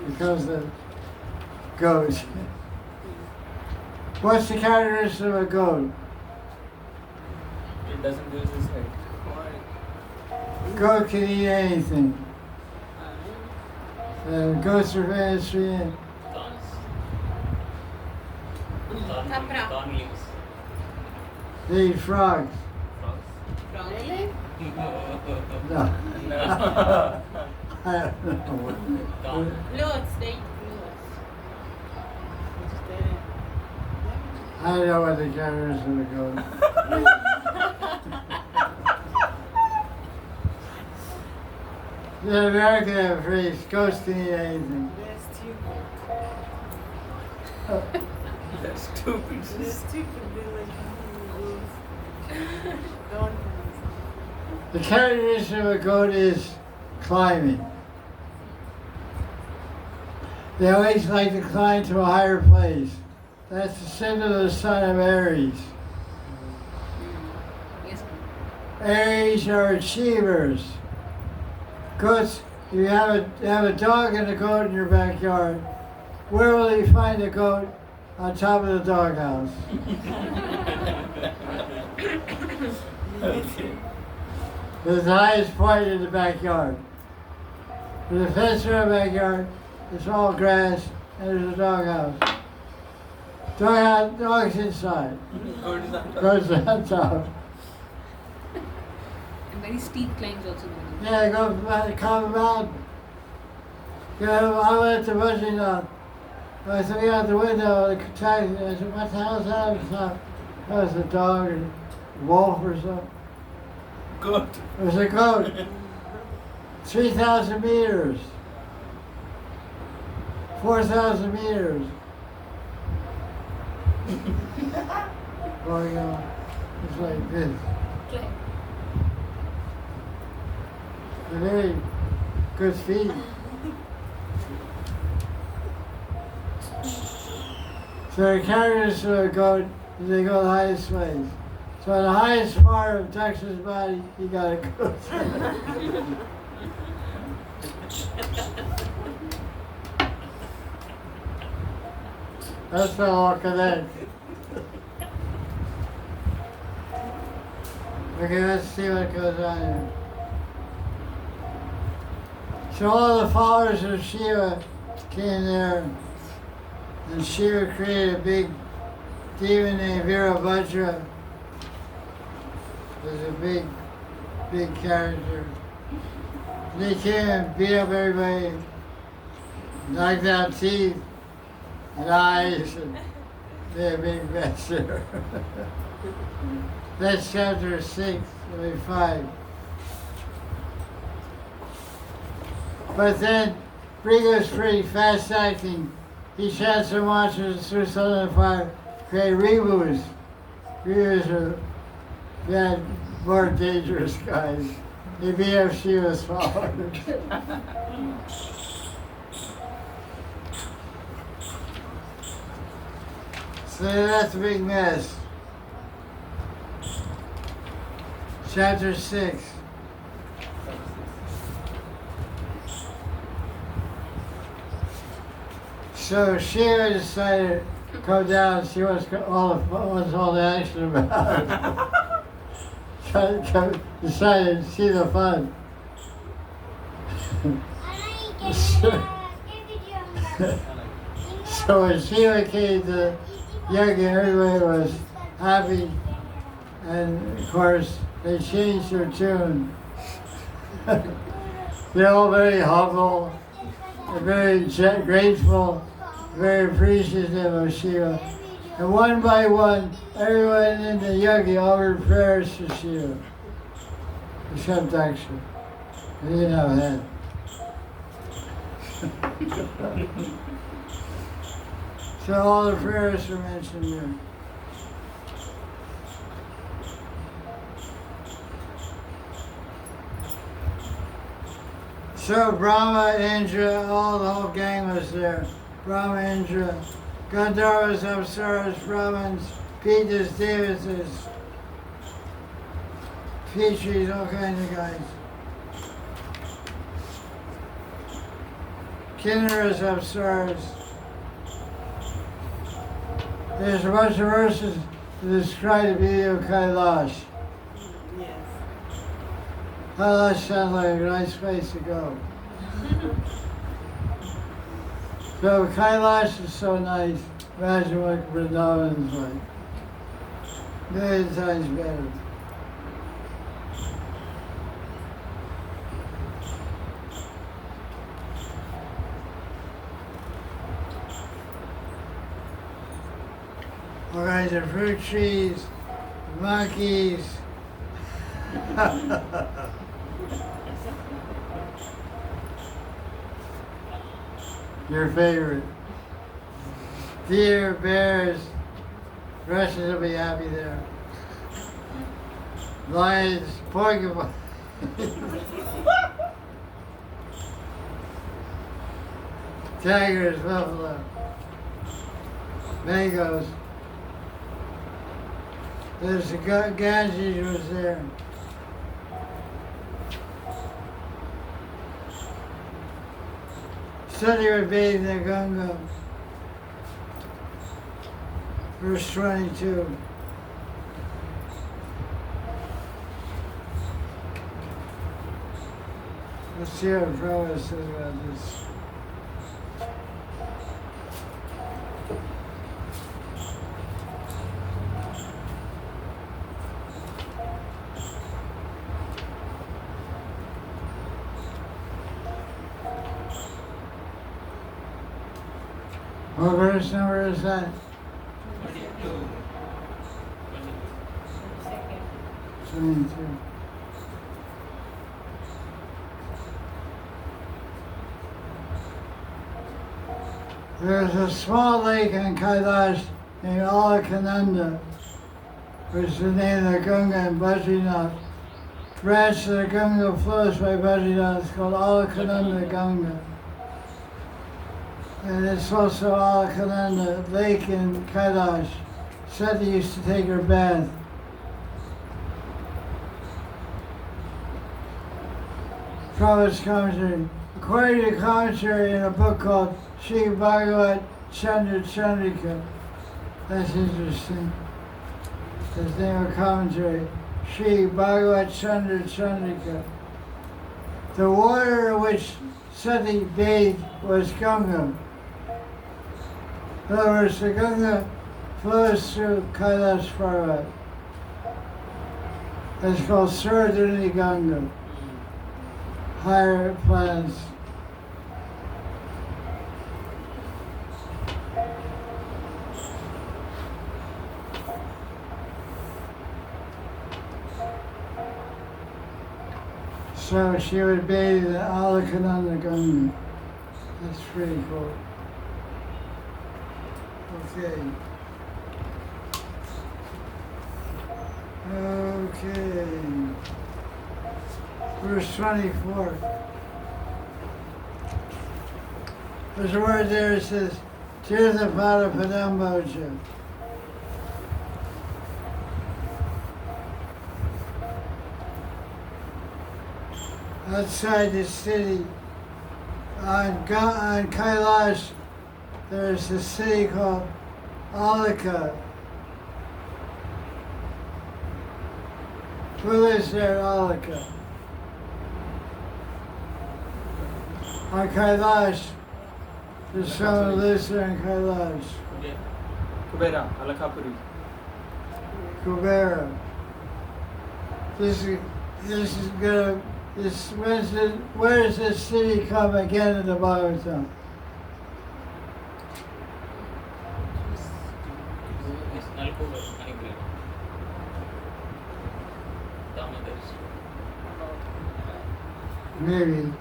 A: Because the goat. What's the characteristic of a goat?
B: It doesn't lose his head.
A: Goat can eat anything. Goats are vegetarian.
C: Capra.
E: Corn leaves.
A: They eat frogs.
C: Really?
A: No.
B: No.
A: I don't know.
E: Corn.
C: Loads, they eat loads.
A: I don't know what the characteristic of a goat. In America, they have a phrase, goats can eat anything.
B: That's stupid.
A: The characteristic of a goat is climbing. They always like to climb to a higher place. That's the symbol of the son of Aries.
F: Yes.
A: Aries are achievers. Goats, if you have a dog and a goat in your backyard, where will you find a goat? On top of the doghouse.
B: Okay.
A: It's the highest point in the backyard. There's a fence around the backyard, it's all grass, and there's a doghouse. Dog's inside.
B: Goat is on top.
A: Goes on top.
F: And very steep climbs also.
A: Yeah, go come mountain. I went to Bajinath. I was looking out the window, the taxi, I said, what the hell's that on top? That was a dog or a wolf or something.
B: Goat.
A: It was a goat. 3,000 meters. 4,000 meters. Going on. It's like this.
F: Climb.
A: Today, good feet. So the characters of a goat, they go the highest place. So the highest part of Texas body, you gotta go. That's the all connect. Okay, let's see what goes on here. So all the followers of Shiva came there, and Shiva created a big demon named Virabhadra. Was a big character. They came and beat up everybody, knocked out teeth and eyes, and they had a big mess there. That's chapter 6, 5. But then Briga's pretty fast acting. He shot some monsters through Southern Fire, create rebus. Rebus are bad, more dangerous guys. They beat up Shiva's followers. So that's a big mess. Chapter 6. So Shiva decided to come down and see what's all the action about. Decided to see the fun. So when Shiva came to Yoga, everybody was happy, and of course they changed their tune. They're all very humble, very grateful, very appreciative of Shiva. And one by one, everyone in the yogi offered prayers to Shiva. Except Daksha. He didn't have a head. So all the prayers are mentioned here. So Brahma, Indra, the whole gang was there. Brahma, Indra, Gandharvas, Apsaras, Brahmins, Pitas, Devatas, Pitris, all kinds of guys. Kinnaras, Apsaras. There's a bunch of verses to describe the beauty of Kailash.
D: Yes.
A: Kailash sounds like a nice place to go. So Kailash is so nice. Imagine what Vrindavan is like. Million times better. All kinds of fruit trees, monkeys. Your favorite. Deer, bears. Russians will be happy there. Lions, porcupines. Tigers, buffalo. Mangoes. There's a Ganges was there. Study would bathe in the Ganga. Verse 22. Let's see what Prabhupada says about this. What verse number is that? 22. There's a small lake in Kailash named Alakananda, which is the name of the Ganga and Badrinath. branch of the Ganga flows by Bhajan. It's called Alakananda Ganga. And it's also Alakananda Lake in Kailash. Sati used to take her bath. Prabhupada's commentary. According to commentary in a book called Srimad Bhagavatam Chandra Chandrika. That's interesting. His name of commentary. Srimad Bhagavatam Chandra Chandrika. The water in which Sati bathed was Ganga. In other words, the Ganga flows through Kailash Parvat. It's called Sarduni Ganga. Higher planets. So she would bathe in the Alakananda Ganga. That's pretty cool. Okay. Okay. Verse 24. There's a word there that says, Tirthapada Padamboja. Outside the city, on Kailash, there's a city called Alaka. Who lives there in Alaka? On Kailash, there's someone who lives there in Kailash.
B: Kubera, Alakapuri.
A: Kubera. Where does this city come again in the Bhagavatam? Maybe.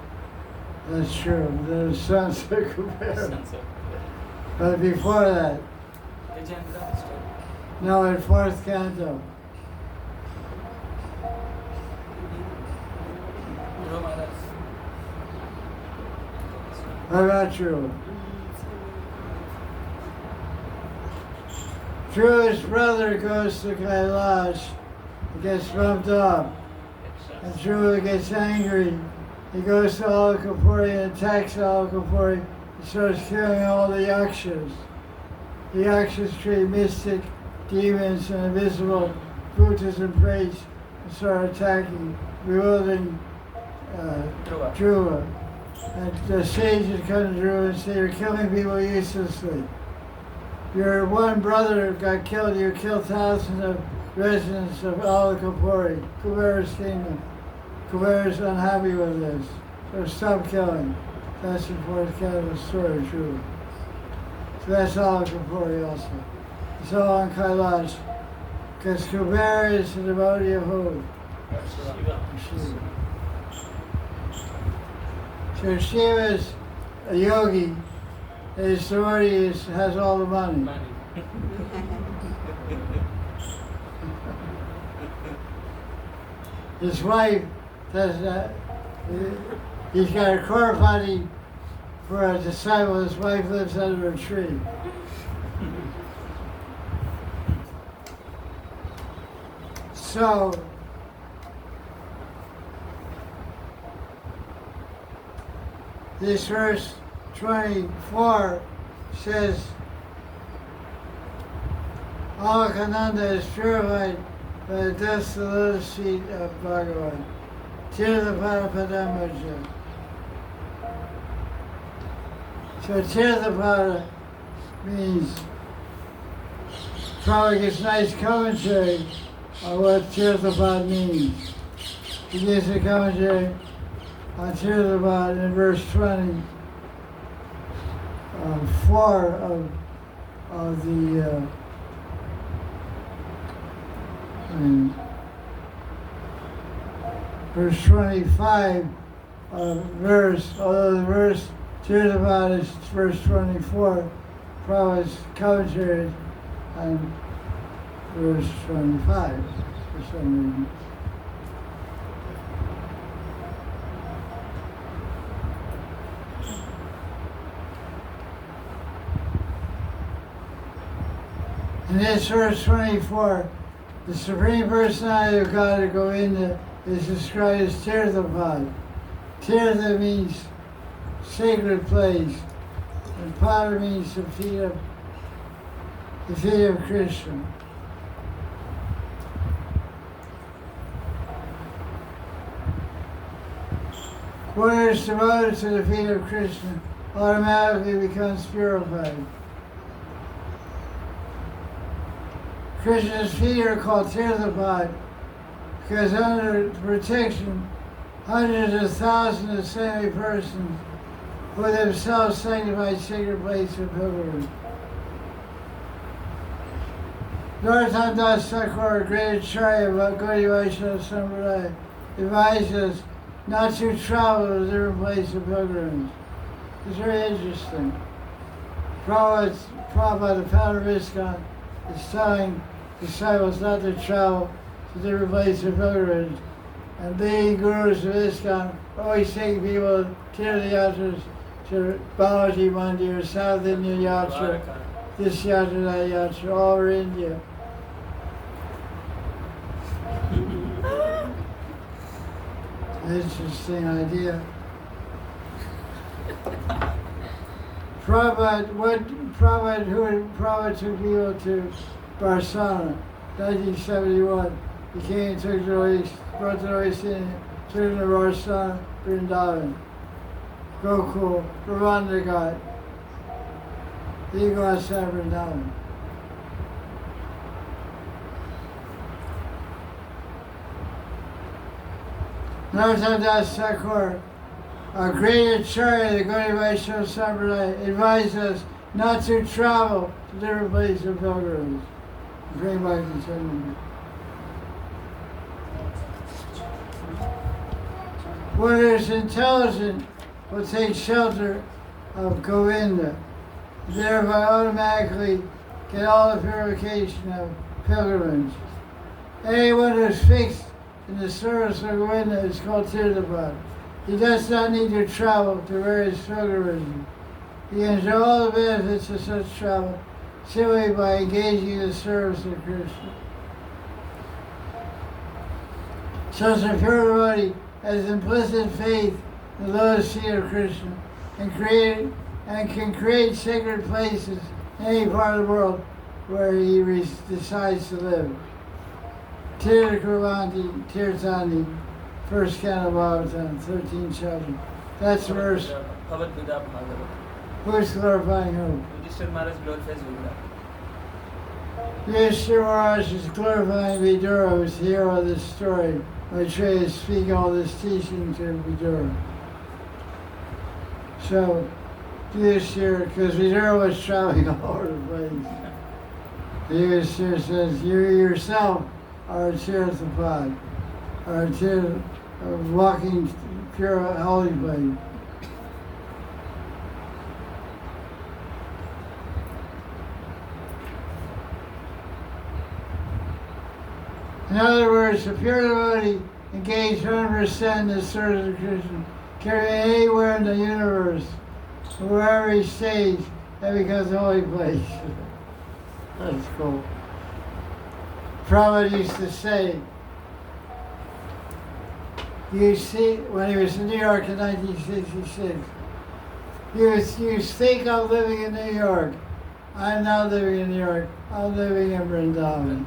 A: That's true. There's sons of Kubera. But before that, no, in fourth canto. How about true? Dhruva's brother goes to Kailash, he gets bumped up, and Dhruva gets angry. He goes to Alakapuri and attacks Alakapuri. He starts killing all the yakshas. The yakshas treat mystic, demons, and invisible bhutas and priests and start attacking, bewildering Dhruva. And the sages come to Dhruva and say, you're killing people uselessly. Your one brother got killed, you killed thousands of residents of Alakapuri, Kubera's kingdom. Kubera's unhappy with this, so stop killing. That's the fourth canto story, true. So that's Alakapuri also. It's all on Kailash, because Kubera is the devotee of who? Shiva. So Shiva's a yogi, his devotee has all the money. His wife does that. He's got a core body for a disciple. His wife lives under a tree. So, this verse 24 says, Alakananda is purified by the dust of the lotus feet of Bhagavan. Tirthapada Padamboja. So Tirthapada means, probably gets nice commentary on what Tirthapada means. He gives a commentary on Tirthapada in verse 20. 4 of the verse 25 although the verse Tirthapada is verse 24, Prabhupada's commentary on verse 25 for some reason. In this verse 24, the Supreme Personality of God, Govinda, is described as Tirthapad. Tirtha means sacred place, and Pada means the feet of Krishna. One who is devoted to the feet of Krishna automatically becomes purified. Krishna's feet are called Tirthapad because under protection, hundreds of thousands of saintly persons who themselves sanctify sacred places of pilgrimage. Narottam Das Thakur, a great Acharya of Gaudiya Vaishnava Sampradaya, advised us not to travel to different places of pilgrimage. It's very interesting. Prabhupada, the founder of ISKCON, is telling disciples not to travel to different places of pilgrimage. And being gurus of ISKCON, always taking people to Tirtha Yatras, to Babaji Mandir, South India Yatra, this Yatra, that Yatra, all over India. Interesting idea. Prabhupada took people to Barsana, 1971. He came and took the brought the East India, took them to Barsana, Vrindavan, Gokul, Ravandagat, Igwasa, Vrindavan. Narottam Das Thakur, a great Acharya of the Gaudiya Vaishnava Sampradaya, advised us not to travel to different places of pilgrimage. Bring back the sentiment. One who is intelligent will take shelter of Govinda, thereby automatically get all the purification of pilgrimage. Anyone who is fixed in the service of Govinda is called Tirthapad. He does not need to travel to various pilgrimages. He can enjoy all the benefits of such travel simply by engaging in the service of Krishna. Such a pure devotee has implicit faith in the lotus feet of Krishna and can create sacred places in any part of the world where he decides to live. Tirtha Kurvanti Tirthani, first Canto Bhagavatam, 13th chapter. That's the verse.
B: Bhagavad Bhagavatam.
A: Who's glorifying who?
B: Yudhishthira Maharaj glorifies Vidura.
A: Yudhishthira Maharaj is glorifying Vidura, who's the hero of this story. Maitreya is speaking all this teaching to Vidura. So, Yudhishthira, because Vidura was traveling all over the place. Yudhishthira says, you yourself are a Tirthapad, are a walking pure holy place. In other words, the pure devotee engaged 100% in the service of Krishna, can be anywhere in the universe, wherever he stays, that becomes a holy place. That's cool. Prabhupada used to say, you see, when he was in New York in 1966, you think I'm living in New York. I'm not living in New York. I'm living in Vrindavan.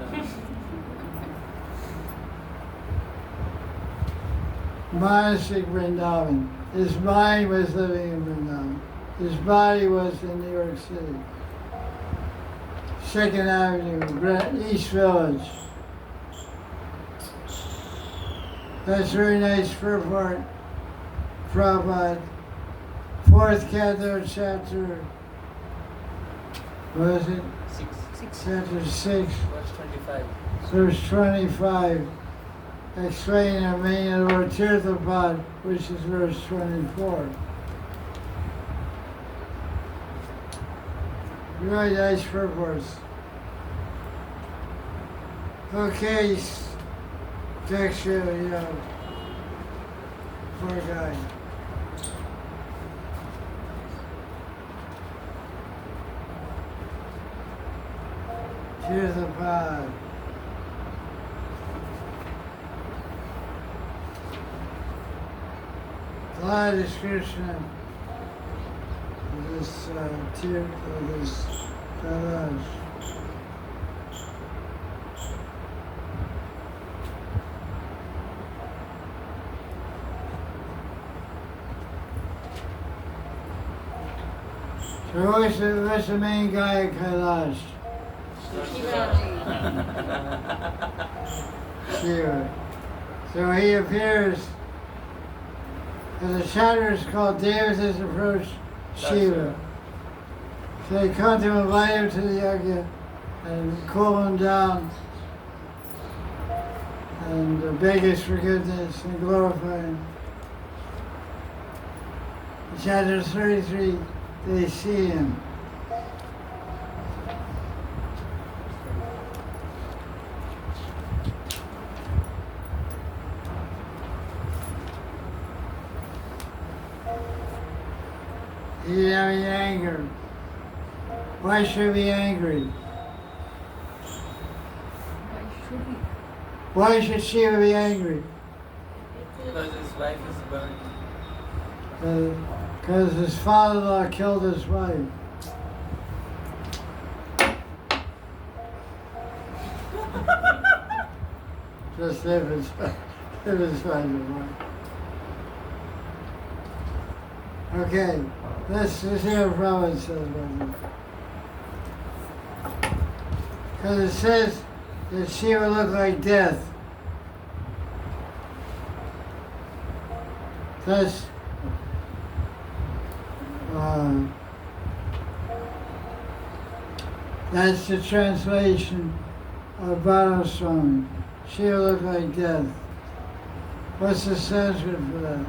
A: Monastic Vrindavan. His mind was living in Vrindavan. His body was in New York City. 2nd Avenue, East Village. That's very nice purport. Prabhupada, 4th Canto, chapter, what is it?
B: 6.
A: Chapter 6,
B: Verse 25.
A: verse 25, explaining the meaning of the word Tirthapad, which is verse 24. Really nice purports. Okay, Daksha, poor guy. Tirthapad. A lot of description of this this Maharaj. So what's the main guy at Kailash? Shiva. So he appears, and the chapter is called Devatas Approach Shiva. So they come to invite him to the yajna and cool him down and beg his forgiveness and glorify him. In chapter 33, they see him. He didn't have any anger. Why should we be angry? Why should Shiva be angry?
B: Because his wife is burned.
A: Because his father-in-law killed his wife. Just if it's wife. Okay, let's hear what Prabhupada says about this. Because it says that Shiva looked like death. That's the translation of Bhagavatam. Shiva looked like death. What's the Sanskrit for that?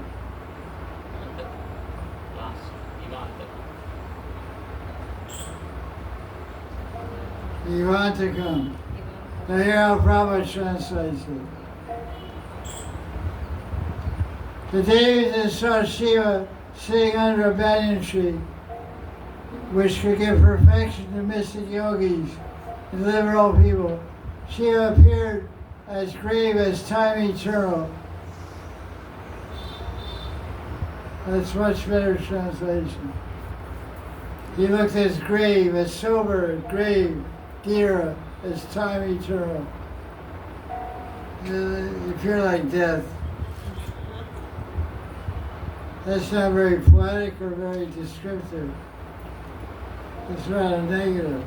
A: Ivantikam. Now here how Prabhupada translates it. The Devas saw Shiva sitting under a banyan tree, which could give perfection to mystic yogis and deliver all people. Shiva appeared as grave as time eternal. That's much better translation. He looked as grave, as sober, grave, Gira, as time eternal. You appear like death. That's not very poetic or very descriptive. It's rather negative.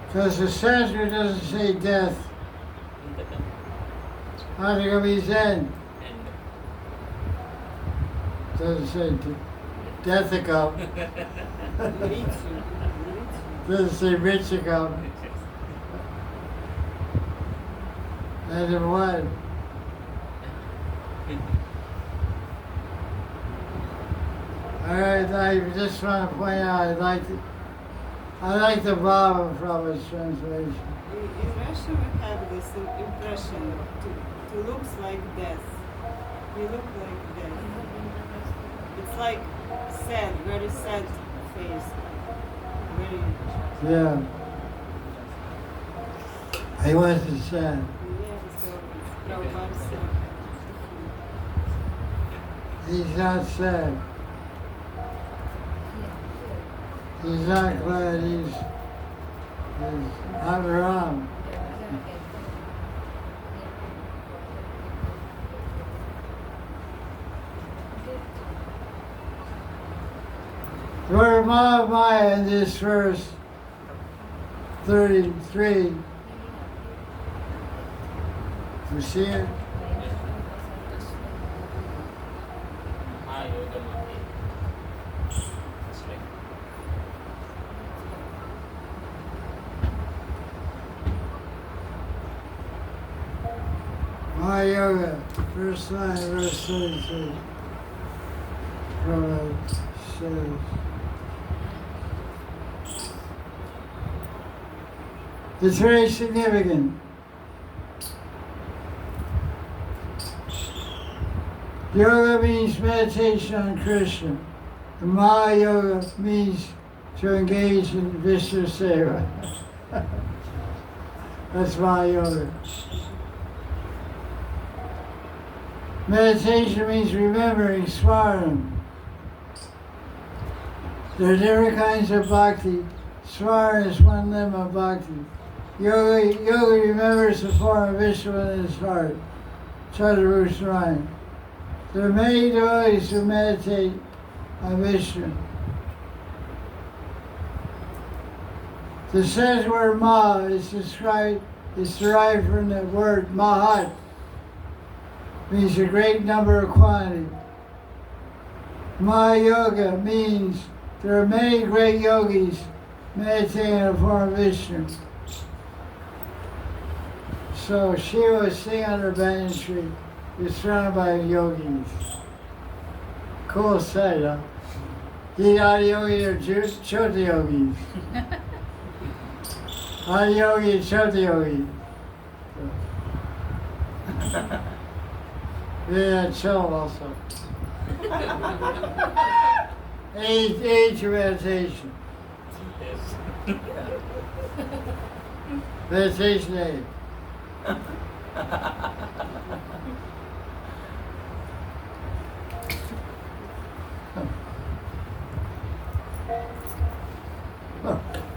A: Because the Sanskrit doesn't say death. Antika means end. Doesn't say deathicum. Doesn't say richicum. And in what? Alright, I just want to point out I like the Baba from his translation.
D: In Russia we have this impression to looks like death. We look like death. It's like sad, very sad face. Very.
A: Yeah. He wasn't sad.
D: Yeah, so Prabhupada said.
A: He's not sad. He's not glad he's not around. Lord Mahamaya in this verse 33. You see it? Yoga, first line, verse 33. Prabhupada says, it's very significant. Yoga means meditation on Krishna. And Maha Yoga means to engage in Vishnu Seva. That's Mahayoga. Meditation means remembering Swaram. There are different kinds of bhakti. Swara is one limb of bhakti. Yoga remembers the form of Vishnu in his heart. Chaturusraya. There are many devotees who meditate on Vishnu. The Sanskrit word Ma is derived from the word Mahat, means a great number of quantity. Mahayoga means there are many great yogis meditating on the form of Vishnu. So Shiva was sitting under a banyan tree. He was surrounded by yogis. Cool sight, huh? He Adiyogi or Chota yogis. Adiyogi, Chota yogi. Yeah, chill also. Age of meditation.
E: Yes.
A: Meditation aid.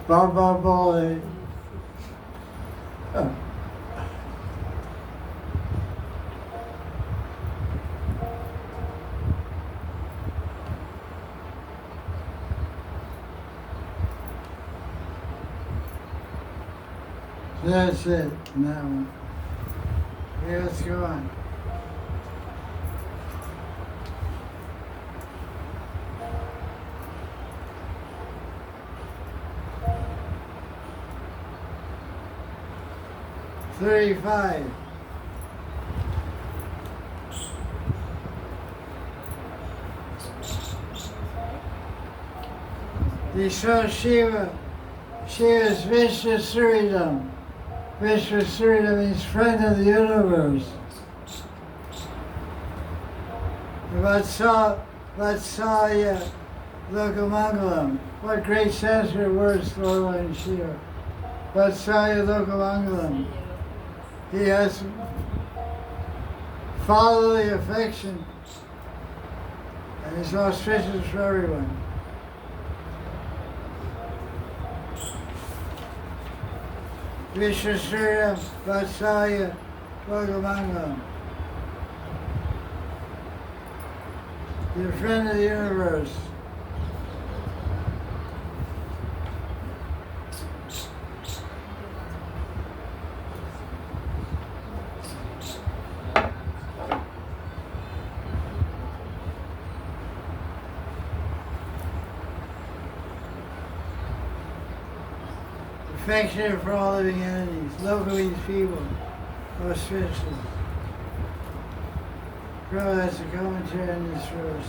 A: Baba boy. That's it, that one. Okay, let's go on. $35. He saw Shiva. Shiva's Vishnu Suridam. Vishnu Suridam means friend of the universe. Vatsaya Lokamangalam. What great Sanskrit words Lord and Shiva. Vatsaya Lokamangalam. He has fatherly affection and is auspicious for everyone. Vishnu Surya Vatsaya Bhagavangalam. The friend of the universe. Affectionate for all living entities, local means people, auspicious. Bro, that's a commentary on this verse.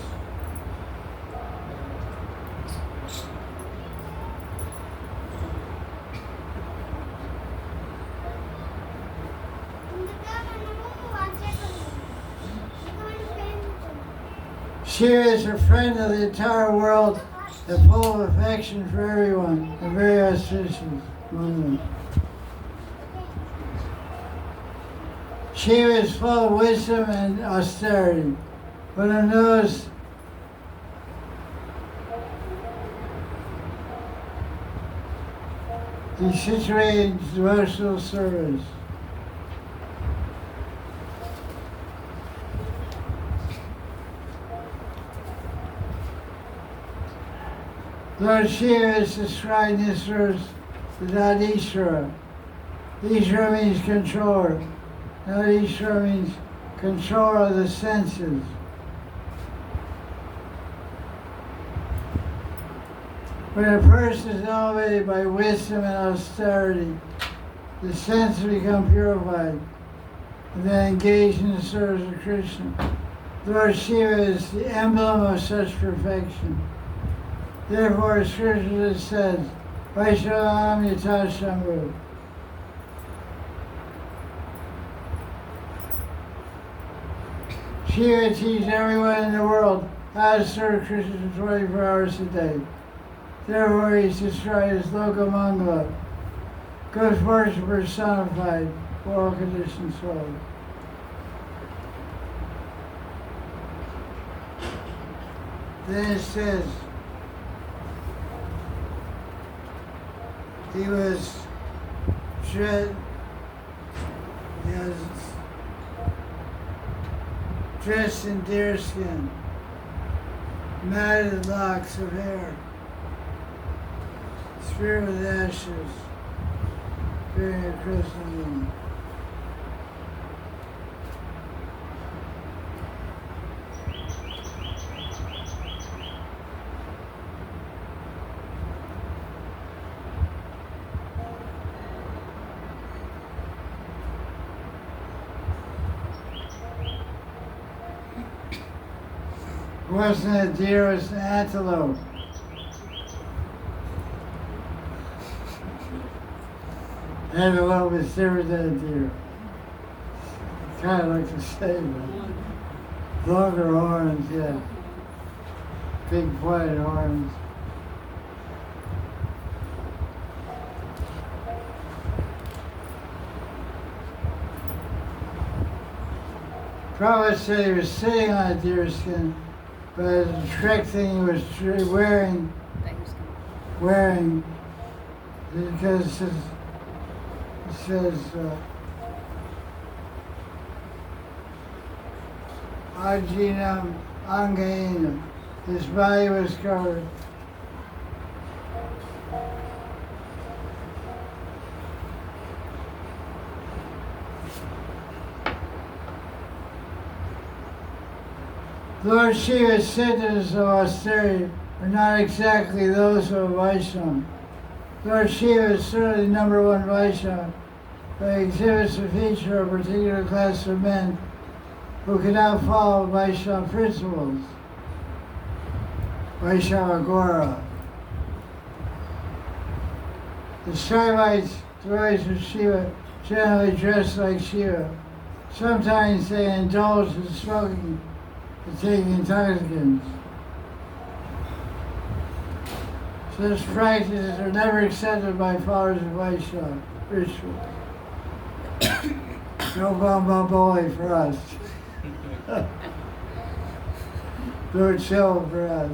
A: Shiva is a friend of the entire world and full of affection for everyone and very auspicious. Shiva is full of wisdom and austerity, but who knows he's situated in devotional service. Lord Shiva is described in this verse as Adishvara. Ishvara means controller. Adishvara means control of the senses. When a person is elevated by wisdom and austerity, the senses become purified and then engage in the service of Krishna. Lord Shiva is the emblem of such perfection. Therefore, as Krishna says, Vaishnavam Yata Shambhu. Shiva teaches everyone in the world how to serve Krishna 24 hours a day. Therefore he is destroyed as Lokamangala, ghost worship personified for all conditioned souls. Then it says, he was dressed in deerskin, matted locks of hair, spear with ashes, bearing a crescent moon. It wasn't a deer, it was an antelope. Antelope is different than a deer. Kind of like the same. Longer horns, yeah. Big pointed horns. Prabhupada said he was sitting on a deer skin, but as a trick thing he was wearing because it says Ajinam Angainam. His body was covered. Lord Shiva's symptoms of austerity are not exactly those of a Vaishnava. Lord Shiva is certainly number one Vaishnava, but he exhibits a feature of a particular class of men who cannot follow Vaishnava principles. Vaishnava Gora. The Shaivites, devotees of Shiva, generally dress like Shiva. Sometimes they indulge in smoking and taking intoxicants. Such practices are never accepted by followers of Vaishnava rituals. No bambamboli for us. No chill for us.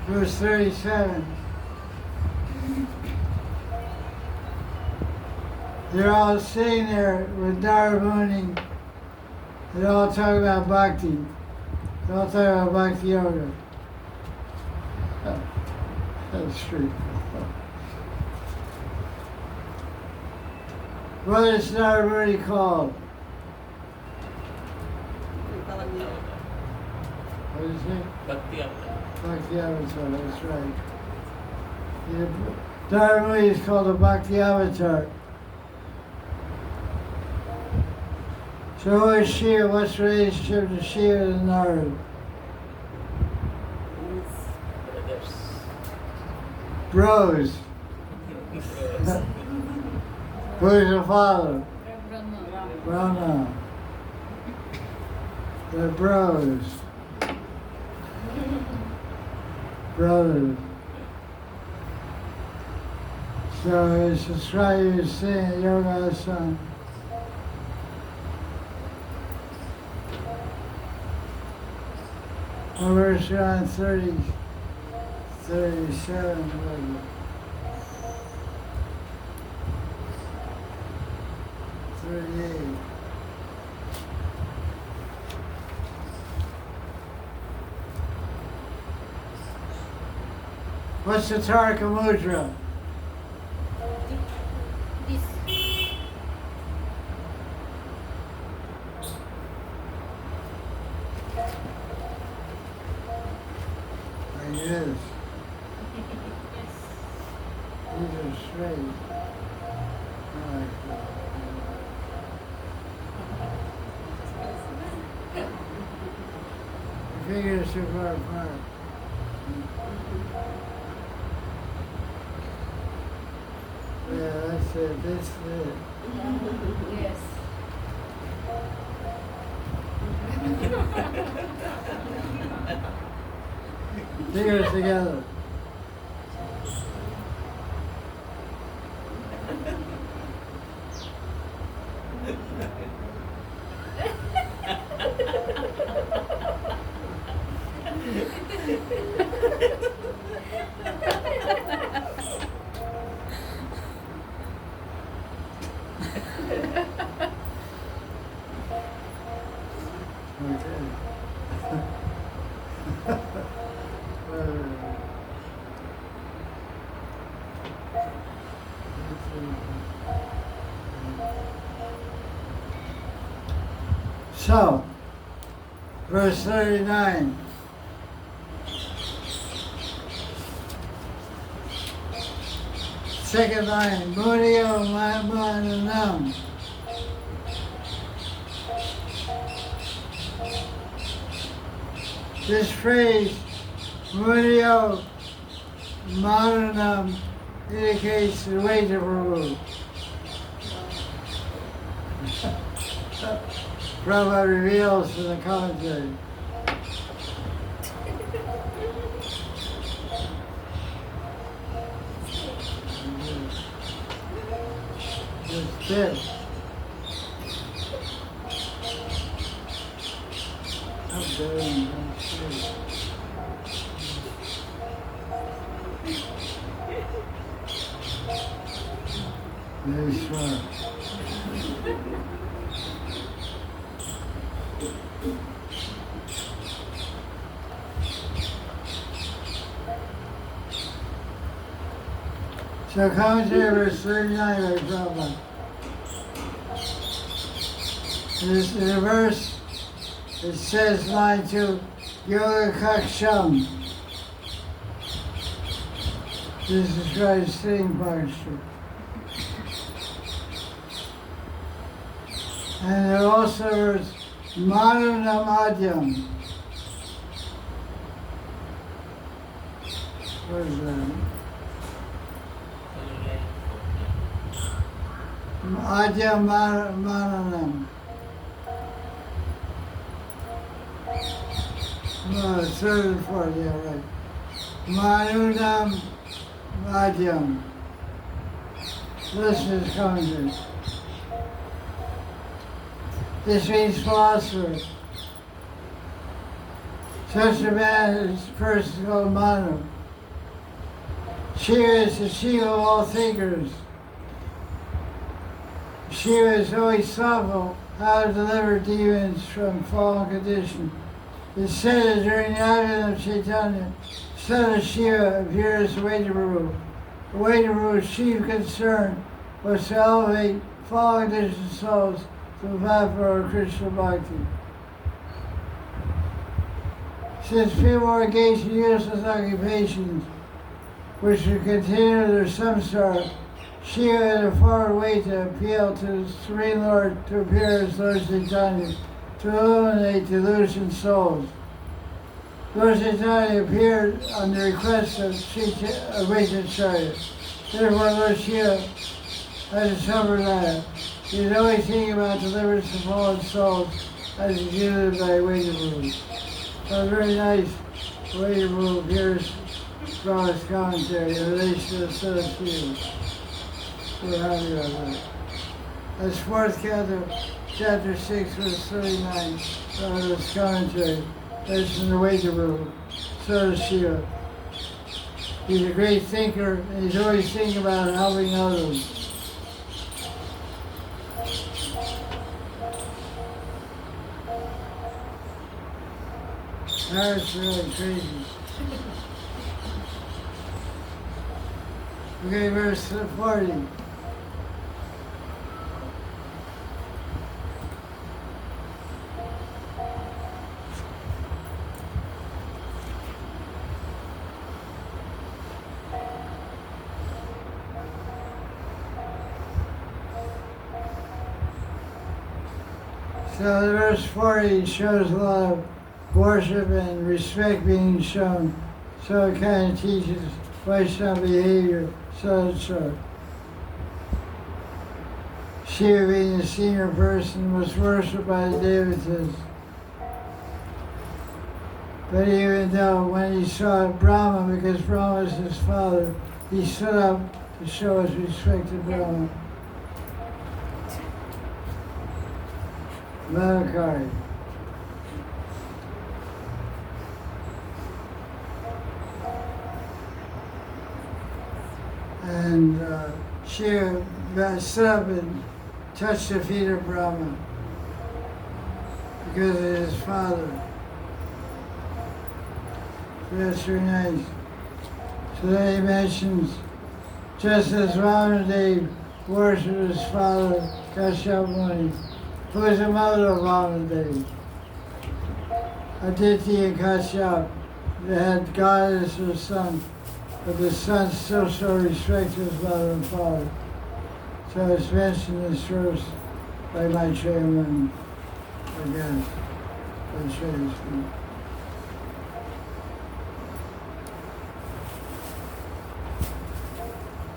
A: Verse 37. They're all sitting there with Dharamuni. They're all talking about bhakti. They're all talking about bhakti yoga. That's true. What is Dharamuni called? What is it?
E: Bhakti Avatar.
A: Bhakti Avatar, that's right. Dharamuni is called a Bhakti Avatar. So who is Shiva? What's the relationship to Shiva and Narada?
E: Brothers.
A: Bros. Who is the father? Brahma. They're bros. Brothers. So it's described as saying Yoga Asana. Verse around 30, 37, whatever. 38. What's the Taraka Mudra?
C: This.
A: It is. These are straight. I like that. The fingers are too far apart. Yeah, that's it. That's it.
F: Yes.
A: Fingers together. So, verse 39. Second line, Munio Madanam. This phrase, Munio Madanam, indicates the way to Guru. Prabhupada reveals in the commentary. Just this. I'm doing this. Very smart. So commentary verse 39 by Prabhupada. In the verse, it says line 2, Yoga Kaksham. This describes sitting posture. And there also is Madanam. What is that? Adyam Madanam. No, third and fourth, yeah, right. Manunam Adyam. Listen to this commentary. This means philosopher. Such a man is first called Manu. Shiva is the chief of all thinkers. Shiva is always thoughtful how to deliver demons from fallen condition. It said that during the advent of Chaitanya, son of Shiva appeared as Vaidabharu. Vaidabharu's chief concern was to elevate fallen conditioned souls to the path of Krishna Bhakti. Since people are engaged in useless occupations, which would continue their samsara, Shiva had a far way to appeal to the Supreme Lord to appear as Lord Chaitanya, to illuminate delusioned souls. Lord Chaitanya appeared on the request of Vaishnacharya. Therefore, Lord Shiva had a sampradaya. He was always thinking about deliverance of fallen souls as exhibited by Vaidabharu. So very nice. Vaidabharu appears from his commentary in relation to the son of Shiva. We're happy about that. That's fourth canto, chapter 6, verse 39, this commentary. That's from the Vaidabharu, son of Shiva. He's a great thinker, and he's always thinking about helping others. That's really crazy. Okay, verse 40. So the verse 40 shows a lot of worship and respect being shown So it kind of teaches Vaishnava behavior, so. Shiva, being a senior person, was worshipped by the devatas. But even though when he saw Brahma, because Brahma was his father, he stood up to show his respect to Brahma. Madhukari. And Shiva stood up and touched the feet of Brahma because of his father. So that's very nice. So then he mentions, just as Mahanidhi worshipped his father, Kashyap Muni, who was the mother of Mahanidhi. Aditi and Kashyap, they had God as their son, but the son still showed respect to his mother and father. So it's mentioned in this verse by Maitreya Muni, I guess. Maitreya's feet.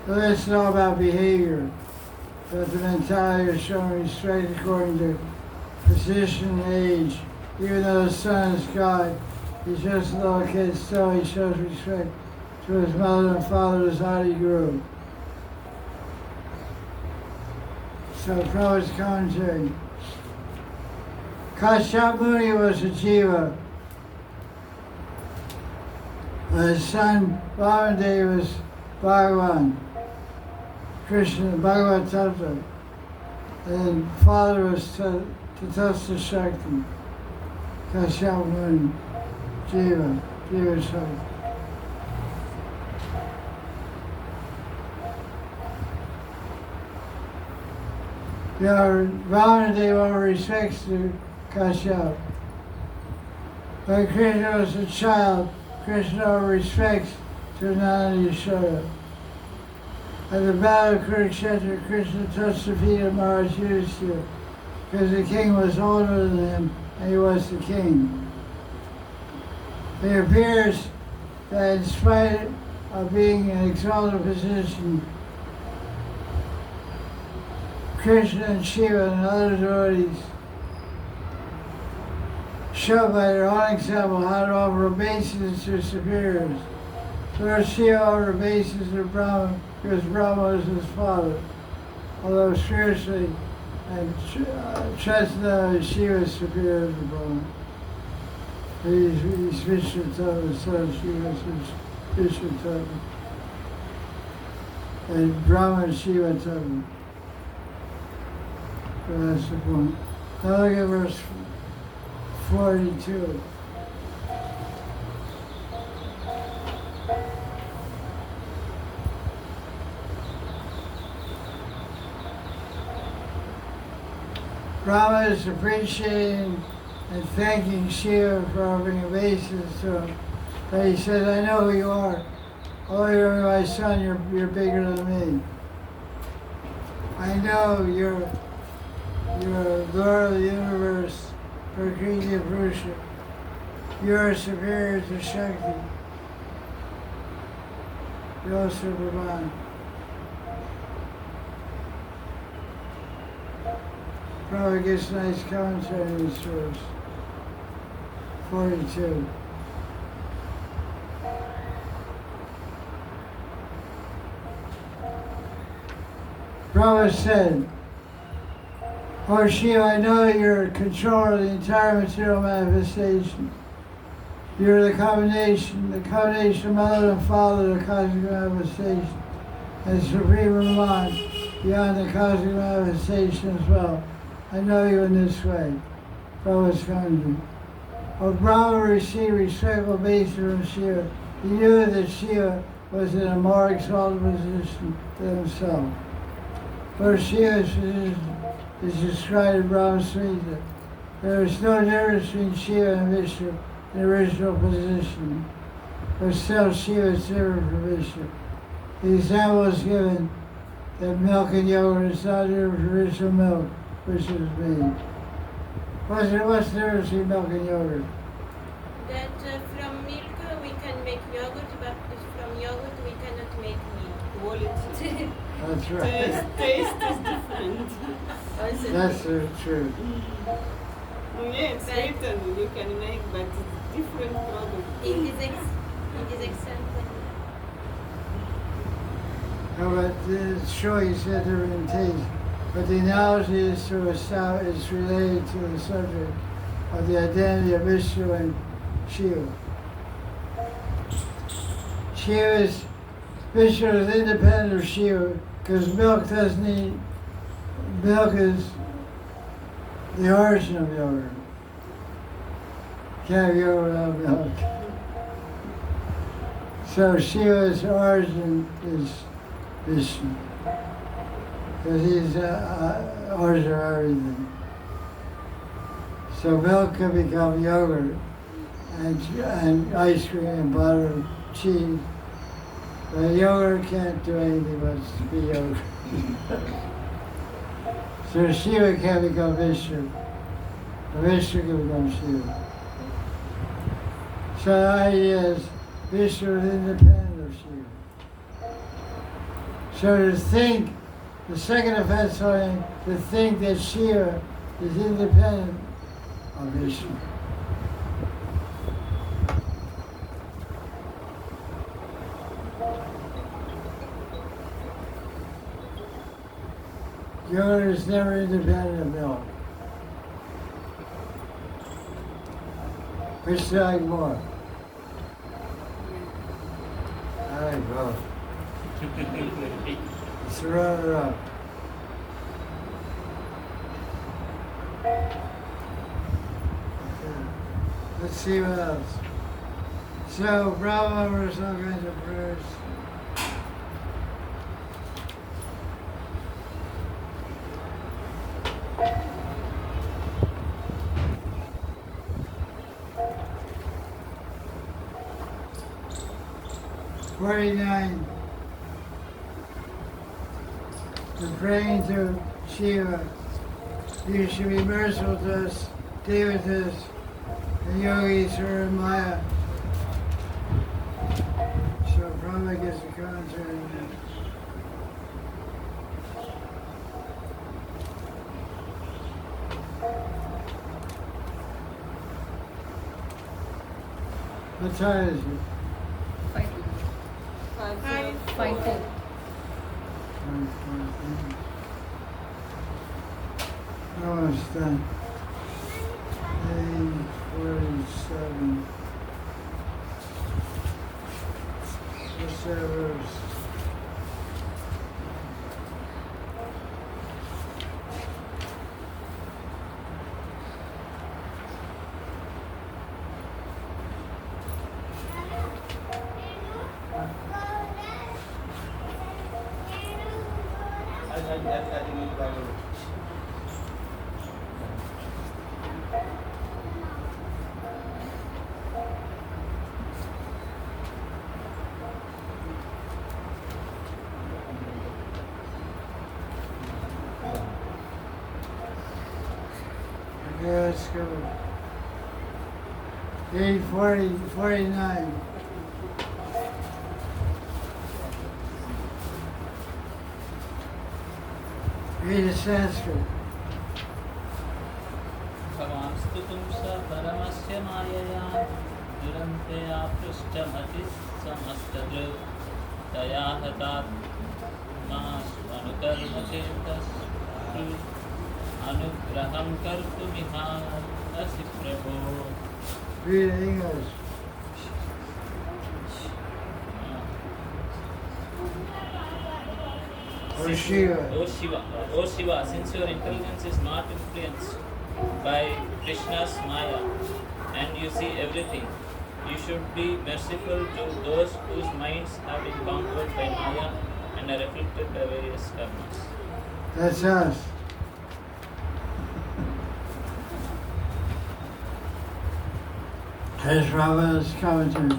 A: So that's all about behavior, that the mentality is showing respect according to position and age. Even though the son is God, he's just a little kid, still he shows respect to his mother and father as how he grew. So Prabhupada's commentary. Kashyap Muni was a jiva. His son Mahanidhi was Bhagavan, Krishna, Bhagavad Tattva. And father was Tatastha Shakti. Kashyap Muni, Jiva Shakti. Mahanidhi were respects to Kashyap. When Krishna was a child, Krishna respects to Nana Yashoda. At the battle of Kurukshetra, Krishna touched the feet of Maharaj Yudhishthira because the king was older than him and he was the king. It appears that in spite of being in an exalted position, Krishna and Shiva and other devotees show by their own example how to offer obeisance to superiors. Lord Shiva offered obeisance to Brahma because Brahma was his father, although spiritually and Chesna Shiva is superior to Brahma. He's Vishnu-tattva, so Shiva is Vishnu-tattva. And Brahma and Shiva-tattva. So that's the point. Now look at verse 42. Brahma is appreciating and thanking Shiva for offering obeisance to him. But he says, I know who you are. Oh, you're my son, you're bigger than me. I know you're Lord of the universe, Prakriti Purusha. You're superior to Shakti. You're Superman. Probably gets nice commentary in this verse. 42. Brahma said, Oh Shiva, I know you're in control of the entire material manifestation. You're the combination of mother and father of the cosmic manifestation, and supreme mind beyond the cosmic manifestation as well. I know you in this way. Prabhupada's commentary. When Brahma received respectful obeisance from Shiva, he knew that Shiva was in a more exalted position than himself. For Shiva's position is described in Brahma Samhita. There is no difference between Shiva and Vishnu in original position, but still Shiva is different from Vishnu. The example is given that milk and yogurt is not different from original milk, which is made. What's the difference between milk and yogurt?
C: That from milk we can make yogurt, but from yogurt we cannot make meat.
D: Quality.
A: That's right.
D: Taste is different.
C: Also,
A: That's the truth.
D: Yeah, it's written you can make, but it's different product.
C: in this example,
A: No, but it's true, you said they're in taste. But the analogy is is related to the subject of the identity of Vishnu and Shiva. Vishnu is independent of Shiva because milk doesn't need, milk is the origin of yogurt. Can't have yogurt without milk. So Shiva's origin is Vishnu. Because he's origin of everything. So milk can become yogurt and ice cream and butter, cheese. But yogurt can't do anything but be yogurt. So Shiva can become Vishnu. And Vishnu can become Shiva. So the idea is Vishnu is independent of Shiva. So to think, the second offense is to think that Shiva is independent of Vishnu. Yogurt is never independent of milk. Which do I like more? I like both. It's a runner-up. Let's see what else. So, Brahma offers all kinds of prayers. "49. We're praying to Shiva. You should be merciful to us, devatas, and yogis who are in Maya." So Brahma gets a commentary on that. What time is it?
F: 5. 5. 4.
A: Almost done. 47. What's that verse? Okay, let's go. 49. Read the Sanskrit.
E: भवांस्तु पुंस परमस्य मायया दुरन्ते आपृष्टमतिः समस्तदृक् तया हतात्मास्मनुकर्मचेतस्तु अनुग्रहं कर्तुमिहासि प्रभो।
A: Read in English. O Shiva.
E: O Shiva, since your intelligence is not influenced by Krishna's Maya and you see everything, you should be merciful to those whose minds have been conquered by Maya and are afflicted by various karmas.
A: That's us. Here's Rama's commentary.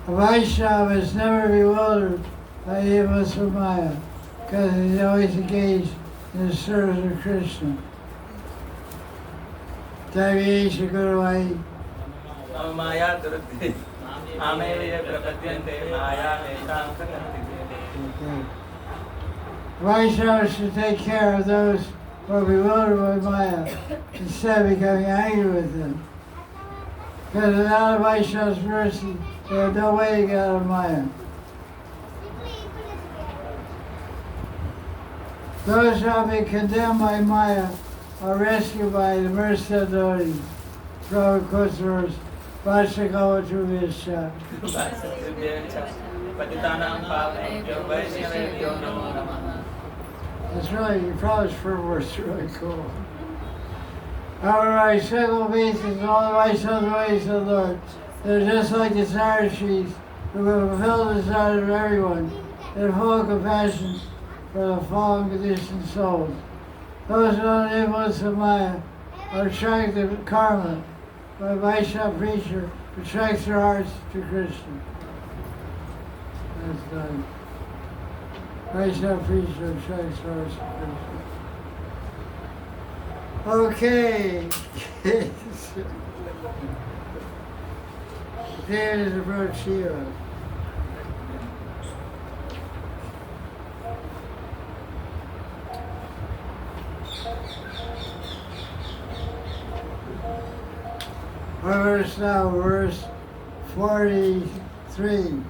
A: A Vaishnava is never bewildered by the influence of Maya, because he's always engaged in the service of Krishna. Deviation Guru Ai.
B: Maya Durudhi. मामेव ये प्रपद्यन्ते मायामेतां प्रपद्यन्ते.
A: Okay. Vaishnavas should take care of those who are bewildered by Maya instead of becoming angry with them. Because without a Vaishnava's mercy, they have no way to get out of Maya. Those who have been condemned by Maya are rescued by the mercy of the devotees. Prabhupada quotes the verse, Vashakavatu
B: पतितानां पावनेभ्यो वैष्णवेभ्यो नमो नमः.
A: It's really, Prabhupada's verse really cool. However, single beings all the ways of the Lord. They're just like the desire trees who will fulfill the desires of everyone and full of compassion for the fallen conditioned souls. Those who are influence of Maya are attracted to karma by a Vaishnava preacher who attracts their hearts to Krishna. That's done. Vaishnava preacher attracts their hearts to Krishna. Okay. There's the road Shiva. Verse now, verse 43.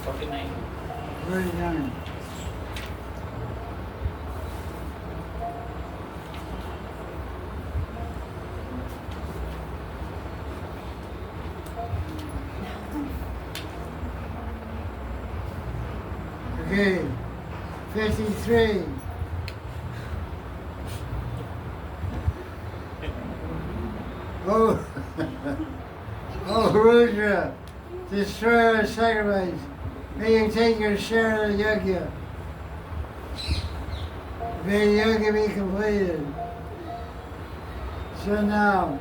E: Forty-nine.
A: 39. Okay, 53. Oh, oh Rudra, destroyer of sacrifice, may you take your share of the yajna. May the yajna be completed. So now,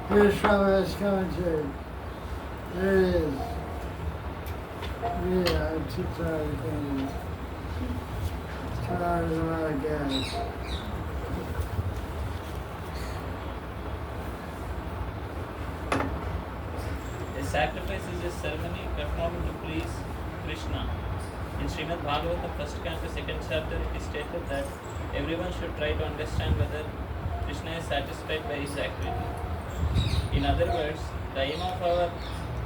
A: here's Prabhupada's commentary. There it is. Yeah, I'm too tired of things. Tired of a lot of gas.
E: A sacrifice is a ceremony performed to please Krishna. In Srimad Bhagavatam, first canto, second chapter, it is stated that everyone should try to understand whether Krishna is satisfied by his activity. In other words, the aim of our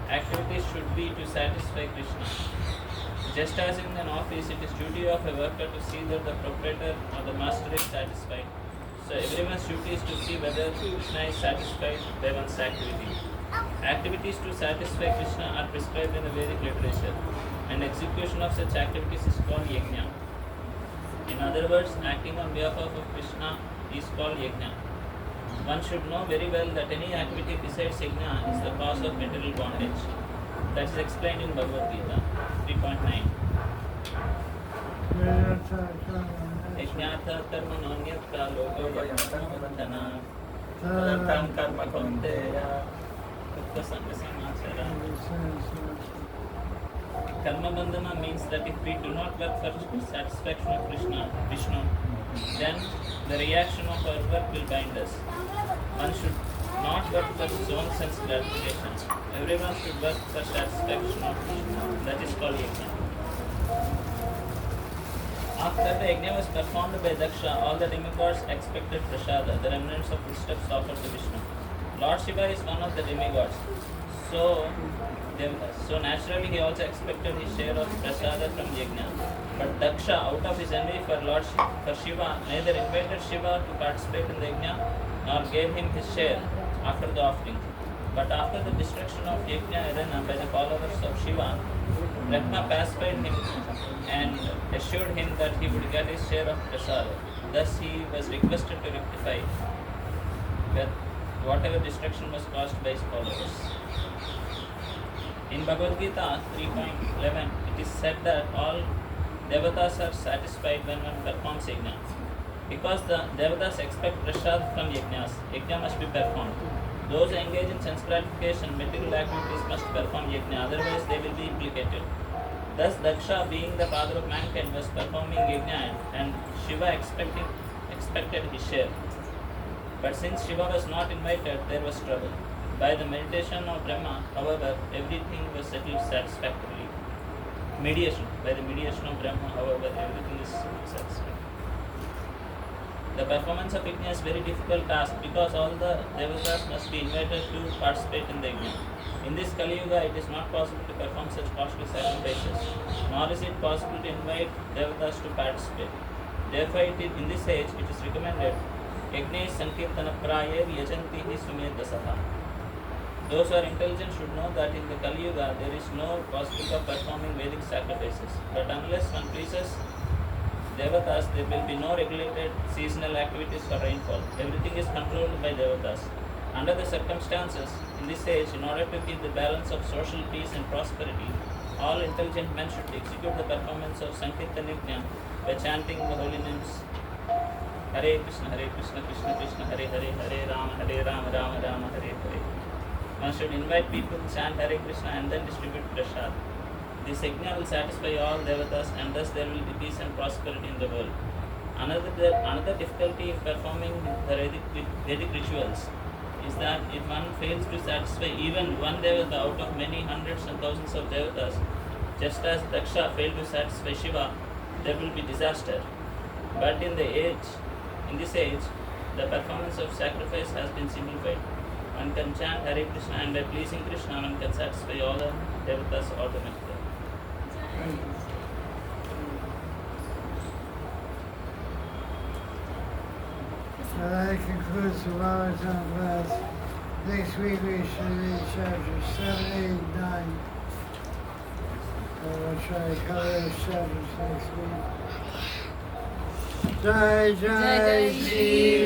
E: activities should be to satisfy Krishna. Just as in an office, it is duty of a worker to see that the proprietor or the master is satisfied. So everyone's duty is to see whether Krishna is satisfied by one's activity. Activities to satisfy Krishna are prescribed in the Vedic literature, and execution of such activities is called yajna. In other words, acting on behalf of Krishna is called yajna. One should know very well that any activity besides yajna is the cause of material bondage. That is explained in Bhagavad Gita 3.9. Yajnatha karma nonyatra loka yajnatana
B: तदर्थं कर्म कौन्तेय.
E: Utka sanga samachara. Karma bandhana means that if we do not work for satisfaction of Krishna, Vishnu, then the reaction of our work will bind us. One should not work for his own sense gratification. Everyone should work for satisfaction of Krishna. That is called yajna. After the yajna was performed by Daksha, all the demigods expected prasada, the remnants of foodstuffs offered to Vishnu. Lord Shiva is one of the demigods. So naturally he also expected his share of prasada from yajna. But Daksha, out of his envy for Shiva, neither invited Shiva to participate in the yajna nor gave him his share after the offering. But after the destruction of Yajna Arena by the followers of Shiva, Brahma pacified him and assured him that he would get his share of prasada. Thus he was requested to rectify whatever destruction was caused by his followers. In Bhagavad Gita 3.11, it is said that all devatas are satisfied when one performs yajna. Because the devatas expect prasad from yajnas, yajna must be performed. Those engaged in sense gratification, material activities must perform yajna, otherwise they will be implicated. Thus Daksha, being the father of mankind, was performing yajna and Shiva expected his share. But since Shiva was not invited, there was trouble. By the meditation of Brahma, however, everything was settled satisfactorily. By the mediation of Brahma, however, everything is satisfactory. The performance of yajna is a very difficult task because all the devatas must be invited to participate in the yajna. In this Kali Yuga, it is not possible to perform such costly sacrifices, nor is it possible to invite devatas to participate. Therefore, in this age, it is recommended Yajna Sankirtana Prayer Yajanti Hi Sumedhasaha. Those who are intelligent should know that in the Kali Yuga there is no possibility of performing Vedic sacrifices. But unless one pleases Devatas, there will be no regulated seasonal activities for rainfall. Everything is controlled by Devatas. Under the circumstances, in this age, in order to keep the balance of social peace and prosperity, all intelligent men should execute the performance of Sankirtan Yajna by chanting the holy names Hare Krishna, Krishna Krishna, Hare Hare, Hare Rama, Rama Rama, Hare Hare. One should invite people to chant Hare Krishna and then distribute prasad. This yajna will satisfy all devatas and thus there will be peace and prosperity in the world. Another difficulty in performing the Vedic rituals is that if one fails to satisfy even one devata out of many hundreds and thousands of devatas, just as Daksha failed to satisfy Shiva, there will be disaster. But in this age, the performance of sacrifice has been simplified. One can chant Hare Krishna and by pleasing Krishna, one can satisfy all the devatas automatically.
A: So that concludes the Bhagavatam class. Next week we should read chapters 7, 8, 9. So we'll try to cover those chapters next week. Jai Jai Shri